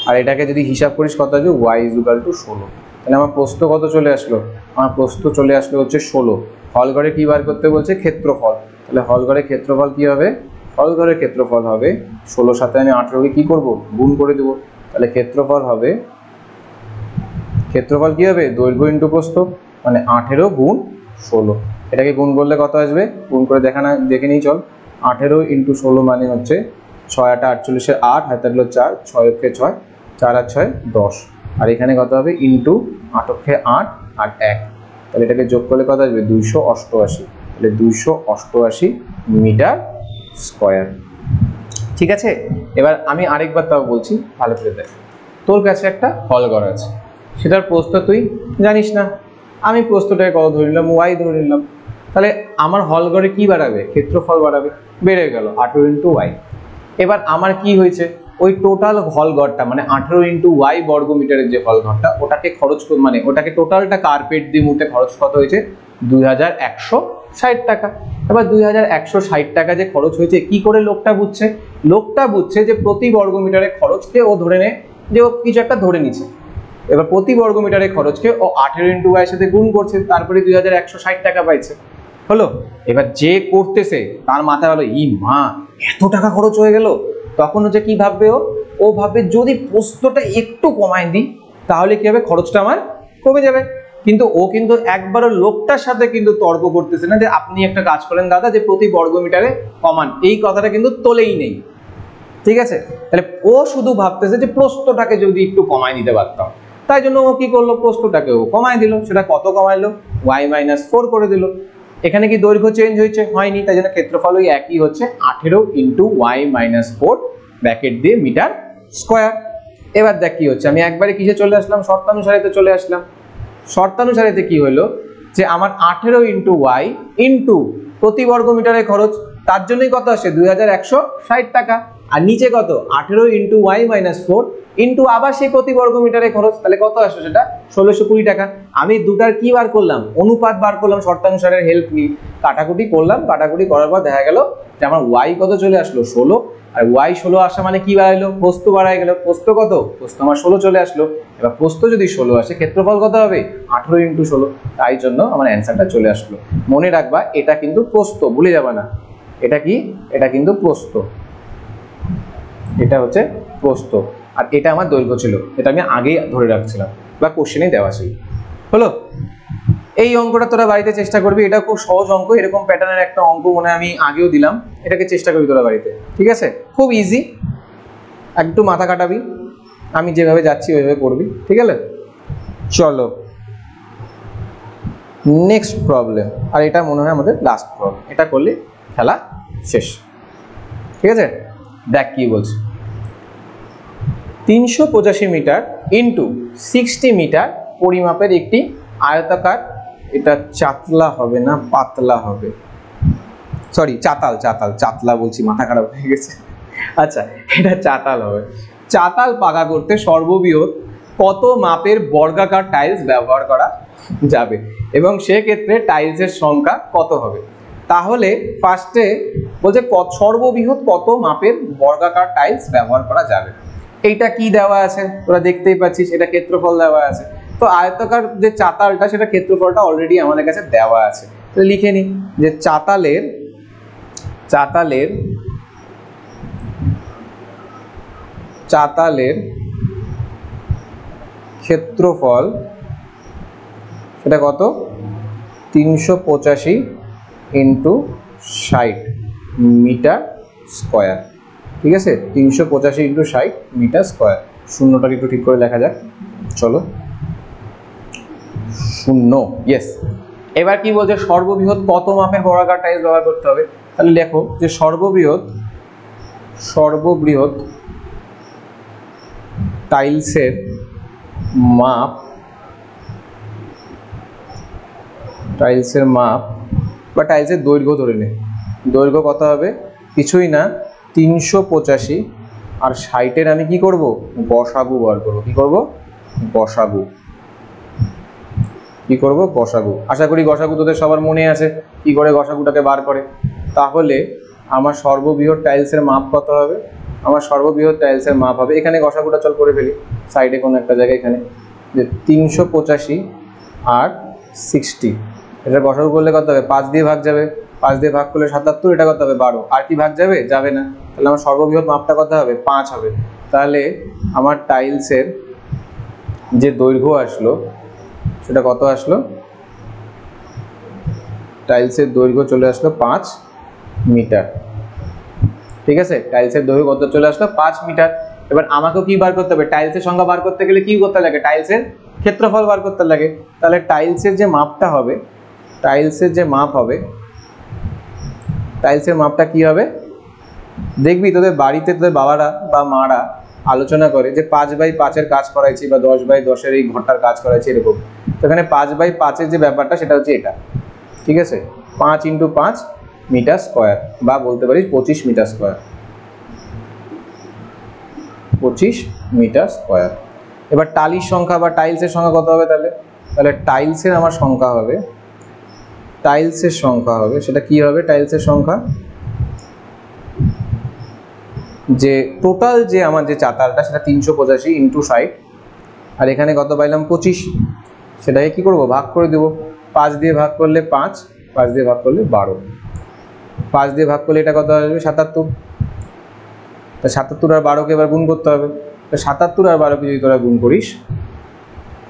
আর এটাকে যদি হিসাব করিস কত আসবে y ইকুয়াল টু 16, তাহলে আমার প্রস্থ কত চলে আসলো, আমার প্রস্থ চলে আসলো হচ্ছে 16, হল ঘরে কি বার করতে বলছে ক্ষেত্রফল, তাহলে হল ঘরে ক্ষেত্রফল কি হবে, হল ঘরের ক্ষেত্রফল হবে 16 সাথে আমি 18কে কি করব গুণ করে দেবো, তাহলে ক্ষেত্রফল কি হবে দৈর্ঘ্য ইন্টু প্রস্থ, মানে 18 গুণ 16, এটাকে গুণ করলে কত আসবে, গুণ করে দেখে নিই চল, 18 ইন্টু 16 মানে হচ্ছে 6 8 48 8, হাতে থাকলো 4, 6 অক্ষে 6, 4 আর 6 10, আর এখানে কত হবে ইন্টু 8 অক্ষে 8 আর 1, তাহলে এটাকে যোগ করলে কত আসবে 288, তাহলে 288 মিটার স্কয়ার। ঠিক আছে, এবার আমি আরেকবার তাও বলছি, ভালো করে দেখ, তোর কাছে একটা হলঘর আছে, সেটার প্রস্থ তুই জানিস না, আমি প্রস্থটাকে কত ধরে নিলাম y ধরে নিলাম, তাহলে আমার হলঘরে কি বাড়াবে ক্ষেত্রফল বাড়াবে, বেড়ে গেল 18 ইন্টু y, এবার আমার কি হয়েছে ওই টোটাল হলঘরটা মানে 18 ইন্টু y বর্গমিটারের যে হলঘরটা ওটাকে খরচ মানে ওটাকে টোটালটা কার্পেট দিয়ে মুড়তে খরচ কত হয়েছে 2160 টাকা। এবার 2160 টাকা যে খরচ হয়েছে কি করে লোকটা বুঝছে যে প্রতি বর্গমিটারের খরচকে ও ধরে নেয় যে ও কিছু একটা ধরে নিচ্ছে, এবার প্রতি বর্গমিটারের খরচকে ও 18 ইন্টু y এর সাথে গুণ করছে, তারপরে 2160 টাকা পাইছে, হলো। এবার যে করতেছে তার মাথায় হলো ই মা এত টাকা খরচ হয়ে গেল, তখন হচ্ছে কি ভাববে ও ভাববে যদি প্রস্থটা একটু কমায় দিই তাহলে কি হবে খরচটা আমার কমে যাবে, কিন্তু ও কিন্তু একবারও লোকটার সাথে কিন্তু তর্ক করতেছে না যে আপনি একটা কাজ করেন দাদা যে প্রতি বর্গমিটারে কমান, এই কথাটা কিন্তু তোলেই নেই। ঠিক আছে, তাহলে ও শুধু ভাবতেছে যে প্রস্থটাকে যদি একটু কমায় দিতে পারতাম, তাই জন্য ও কি করলো প্রস্থটাকে ও কমায় দিল, সেটা কত কমাইলো y মাইনাস 4 করে দিল, এখানে কি দৈর্ঘ্য চেঞ্জ হয়েছে হয়নি, তাই জন্য ক্ষেত্রফল ওই একই হচ্ছে 18 ইন্টু y মাইনাস 4 ব্র্যাকেট দিয়ে মিটার স্কয়ার। এবার দেখ কি হচ্ছে, আমি একবারে কিসে চলে আসলাম শর্তানুসারেতে চলে আসলাম, শর্তানুসারেতে কি হলো যে আমার 18 ইন্টু y ইন্টু প্রতি বর্গমিটারের খরচ, তার জন্যই কত আসে 2160 টাকা, আর নিচে কত 18 ইন্টু y মাইনাস 4 ইন্টু আবার সেই প্রতি বর্গমিটারের খরচ, তাহলে কত আসবে সেটা 1620 টাকা। আমি দুটার কি বার করলাম অনুপাত বার করলাম, শর্তানুসারের হেল্প নিয়ে কাটাকুটি করলাম, কাটাকুটি করার পর দেখা গেল যে আমার y কত চলে আসলো 16, আর y 16 আসা মানে কি বাড়াইলো প্রস্থ বাড়াই গেল, প্রস্থ কত প্রস্থ আমার 16 চলে আসলো, এবার প্রস্থ যদি 16 আসে ক্ষেত্রফল কত হবে 18 ইন্টু 16, তাই জন্য আমার অ্যান্সারটা চলে আসলো। মনে রাখবা এটা কিন্তু প্রস্থ, ভুলে যাবা না, এটা কি এটা কিন্তু প্রস্থ, এটা হচ্ছে প্রস্থ, আর এটা আমার দৈর্ঘ্য ছিল, এটা আমি আগেই ধরে রাখছিলাম বা কোশ্চেনে দেওয়া ছিল, হলো। এই অঙ্কটা তোরা বাড়িতে চেষ্টা করবি, এটা খুব সহজ অঙ্ক, এরকম প্যাটার্নের একটা অঙ্ক মনে আমি আগেও দিলাম, এটাকে চেষ্টা করবি তোরা বাড়িতে, ঠিক আছে, খুব ইজি, একটু মাথা কাটাবি, আমি যেভাবে যাচ্ছি ওইভাবে করবি, ঠিক আছে। চলো নেক্সট প্রবলেম, আর এটা মনে হয় আমাদের লাস্ট প্রবলেম, এটা করলে খেলা শেষ, ঠিক আছে। দেখ কি বলছে, 385 মিটার ইন্টু 60 মিটার পরিমাপের একটি আয়তাকার, এটা চাতলা হবে না পাতলা হবে, সরি চাতলা বলছি, মাথা খারাপ হয়ে গেছে, আচ্ছা এটা চাতাল হবে, চাতাল পাকা করতে সর্ববৃহৎ কত মাপের বর্গাকার টাইলস ব্যবহার করা যাবে এবং সেক্ষেত্রে টাইলসের সংখ্যা কত হবে। তাহলে ফার্স্টে বলছে সর্ববৃহৎ কত মাপের বর্গাকার টাইলস ব্যবহার করা যাবে। এইটা কি দেওয়া আছে তোরা দেখতেই পাচ্ছিস, এটা ক্ষেত্রফল দেওয়া আছে। তো আয়তাকার যে চাতালটা সেটা ক্ষেত্রফলটা অলরেডি আমাদের কাছে দেওয়া আছে, তো লিখে নি যে চাতালের ক্ষেত্রফল সেটা কত 385 ইন্টু 60 মিটার স্কোয়ার। ঠিক আছে, 385 ইন্টু 60 মিটার স্কোয়ার। শূন্যটাকে একটু ঠিক করে লেখা যাক, চলো 0, ইয়েস। এবার কি বলছে সর্ববৃহৎ কত মাপের বর্গাকার টাইলস ব্যবহার করতে হবে, তাহলে লেখো যে সর্ববৃহৎ টাইলসের মাপ বা টাইলসের দৈর্ঘ্য ধরে নে, দৈর্ঘ্য কত হবে, কিছুই না 385 আর 60-এর আমি কি করব গসাগু বার করবো। কি করব গসাগু, গসাগু। আশা করি গসাগু তোদের সবার মনে আছে কি করে গসাগুটাকে বার করে। তাহলে আমার সর্ববৃহৎ টাইলসের মাপ কত হবে, আমার সর্ববৃহৎ টাইলসের মাপ হবে, এখানে গসাগুটা চল করে ফেলি সাইডে কোনো একটা জায়গায়, এখানে যে 385 আর 60, এটা গসাগু করলে কত হবে 5 দিয়ে ভাগ যাবে, 5 দিয়ে ভাগ করলে 77, এটা কত হবে 12, আর কি ভাগ যাবে, যাবে না। তাহলে আমার সর্ববৃহৎ মাপটা কত হবে 5 হবে। তাহলে আমার টাইলসের যে দৈর্ঘ্য আসলো সেটা কত আসলো, টাইলসের দৈর্ঘ্য চলে আসলো 5 মিটার। ঠিক আছে, টাইলসের দৈর্ঘ্য কত চলে আসলো 5 মিটার। এবার আমাকেও কি বার করতে হবে, টাইলসের সংখ্যা বার করতে গেলে কি করতে লাগে, টাইলসের ক্ষেত্রফল বার করতে লাগে। তাহলে টাইলসের যে মাপটা হবে, টাইলসের মাপটা কি হবে, দেখবি তোদের বাড়িতে তোদের বাবারা বা মারা আলোচনা করে যে 5/5-এর কাজ করাইছি বা 10/10-এর এই ঘরটার কাজ করাইছি এরকম। তো এখানে 5/5-এর যে ব্যাপারটা সেটা হচ্ছে এটা। ঠিক আছে, 5 × 5 মিটার স্কোয়ার, বা বলতে পারিস 25 মিটার স্কোয়ার, 25 মিটার স্কোয়ার। এবার টালির সংখ্যা বা টাইলসের সংখ্যা কত হবে, তাহলে টাইলসের আমার সংখ্যা হবে, সেটা কি হবে, টাইলসের সংখ্যা যে টোটাল যে আমার যে চাতালটা সেটা 385 ইন্টু 60, আর এখানে কত পাইলাম 25, সেটাকে কি করব ভাগ করে দেব। 5 দিয়ে ভাগ করলে 5, 5 দিয়ে ভাগ করলে 12, 5 দিয়ে ভাগ করলে এটা কত আসবে 77। তা 77 আর 12-কে এবার গুণ করতে হবে। তো 77 আর 12-কে যদি তোরা গুণ করিস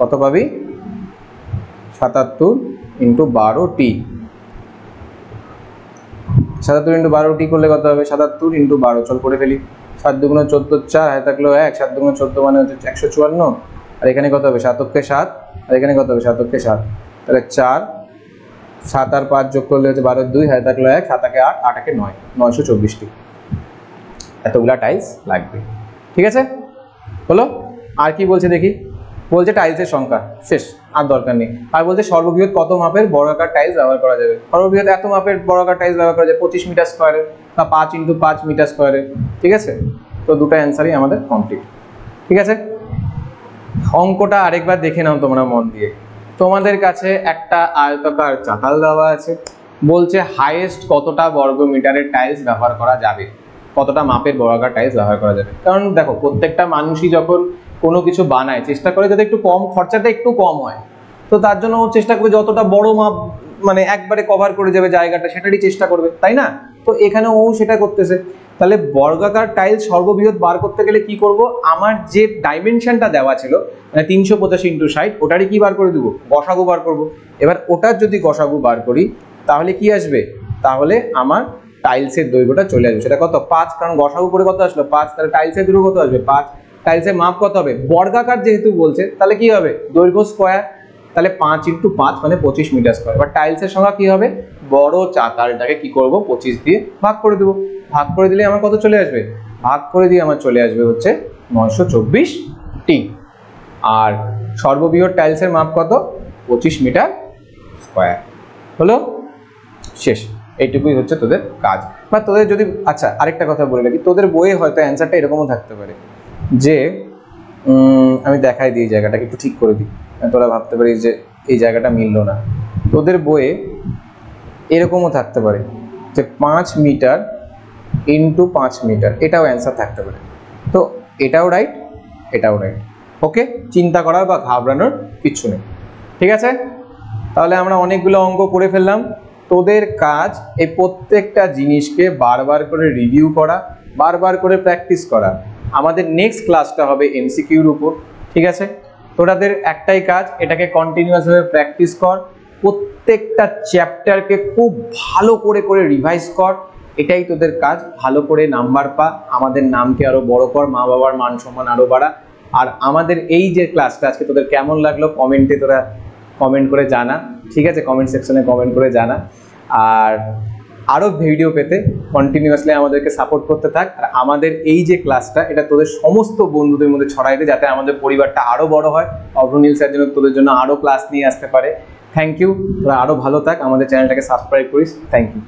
কত পাবি, 77 ইন্টু 12t, 77 ইন্টু 12t করলে কত হবে 77 ইন্টু 12, চল করে ফেলি। 7 × 2 = 14, 4 হাতে থাকলো 1, 7 × 2 = 14 মানে হচ্ছে 154, আর এখানে কত হবে 7 × 7, আর এখানে কত হবে 7 × 7, তাহলে 4, 7 আর 5 যোগ করলে হচ্ছে 12, 2 হাতে থাকলো 1, 7 × 8, 8 × 9, 924টি এতগুলা টাইলস লাগবে। ঠিক আছে, হলো। আর কি বলছে দেখি, বলছে টাইলসের সংখ্যা শেষ, আর দরকার নেই। আর বলছে সর্ববৃহৎ কত মাপের বর্গাকার টাইলস ব্যবহার করা যাবে, সর্ববৃহৎ এত মাপের বর্গাকার টাইলস ব্যবহার করা যাবে 25 মিটার স্কোয়ারে বা 5 × 5 মিটার স্কোয়ারে। ঠিক আছে, তো দুটো অ্যান্সারই আমাদের কমপ্লিট। ঠিক আছে, অঙ্কটা আরেকবার দেখে নাও তোমরা মন দিয়ে। তোমাদের কাছে একটা আয়তাকার চাতাল দেওয়া আছে, বলছে হাইয়েস্ট কতটা বর্গ মিটারের টাইলস ব্যবহার করা যাবে, কতটা মাপের বর্গাকার টাইলস ব্যবহার করা যাবে। কারণ দেখো প্রত্যেকটা মানুষই যখন কোনো কিছু বানায় চেষ্টা করে যাতে একটু কম খরচাটা একটু কম হয়, তো তার জন্য চেষ্টা করে যতটা বড় মাপ মানে একবারে কভার করে যাবে জায়গাটা সেটারই চেষ্টা করবে, তাই না। তো এখানে ও সেটা করতেছে। তাহলে বর্গাকার টাইলস সর্ববৃহৎ বার করতে গেলে কি করব, আমার যে ডাইমেনশনটা দেওয়া ছিল মানে 385 ইন্টু 60, ওটারই কি বার করে দেবো গসাগু বার করব। এবার ওটার যদি গসাগু বার করি তাহলে কি আসবে, তাহলে আমার টাইলসের দৈর্ঘ্যটা চলে আসবে, সেটা কত 5, কারণ গসাগু করে কত আসলো 5, তাহলে টাইলসের দৈর্ঘ্য কত আসবে 5, টাইলসের মাপ কত হবে বর্গাকার যেহেতু বলছে তাহলে কি হবে দৈর্ঘ্য স্কোয়ার, তাহলে 5 × 5 মানে 25 মিটার স্কোয়ার। এবার টাইলসের সংখ্যা কি হবে, বড় চাতালটাকে কি করব 25 দিয়ে ভাগ করে দেবো, ভাগ করে দিলে আমার কত চলে আসবে, ভাগ করে দিয়ে আমার চলে আসবে হচ্ছে 924টি। আর সর্ববৃহৎ টাইলসের মাপ কত 25 মিটার স্কোয়ার। হলো, শেষ। এইটুকুই হচ্ছে তোদের কাজ। বা তোদের যদি আচ্ছা আরেকটা কথা বলে রাখি, তোদের বইয়ে হয়তো অ্যান্সারটা এরকমও থাকতে পারে যে আমি দেখাই দিই জায়গাটাকে একটু ঠিক করে দিই, তোরা ভাবতে পারিস যে এই জায়গাটা মিললো না। তোদের বইয়ে এরকমও থাকতে পারে যে 5 মিটার ইন্টু 5 মিটার, এটাও অ্যান্সার থাকতে পারে। তো এটাও রাইট, এটাও রাইট। ওকে, চিন্তা করার বা ঘাবড়ানোর কিচ্ছু নেই, ঠিক আছে? তাহলে আমরা অনেকগুলো অঙ্ক করে ফেললাম। তোদের কাজ এই প্রত্যেকটা জিনিসকে বারবার করে রিভিউ করা, বারবার করে প্র্যাকটিস করা। আমাদের নেক্সট ক্লাসটা হবে এমসিকিউর উপর, ঠিক আছে? তোদের একটাই কাজ, এটাকে কন্টিনিউয়াসভাবে প্র্যাকটিস কর, প্রত্যেকটা চ্যাপ্টারকে খুব ভালো করে করে রিভাইজ কর। এটাই তোদের কাজ, ভালো করে নাম্বার পা, আমাদের নামকে আরো বড় কর, মা বাবার মান সম্মান আরো বাড়া। আর আমাদের এই যে ক্লাসটা আজকে তোদের কেমন লাগলো কমেন্টে তোরা কমেন্ট করে জানা, ঠিক আছে? কমেন্ট সেকশনে কমেন্ট করে জানা। আর আরও ভিডিও পেতে কন্টিনিউয়াসলি আমাদেরকে সাপোর্ট করতে থাক। আর আমাদের এই যে ক্লাসটা, এটা তোদের সমস্ত বন্ধুদের মধ্যে ছড়াই দে, যাতে আমাদের পরিবারটা আরও বড় হয়, অভ্রনীল স্যার যেন তোদের জন্য আরও ক্লাস নিয়ে আসতে পারে। থ্যাংক ইউ, তোরা আরও ভালো থাক, আমাদের চ্যানেলটাকে সাবস্ক্রাইব করিস। Thank you.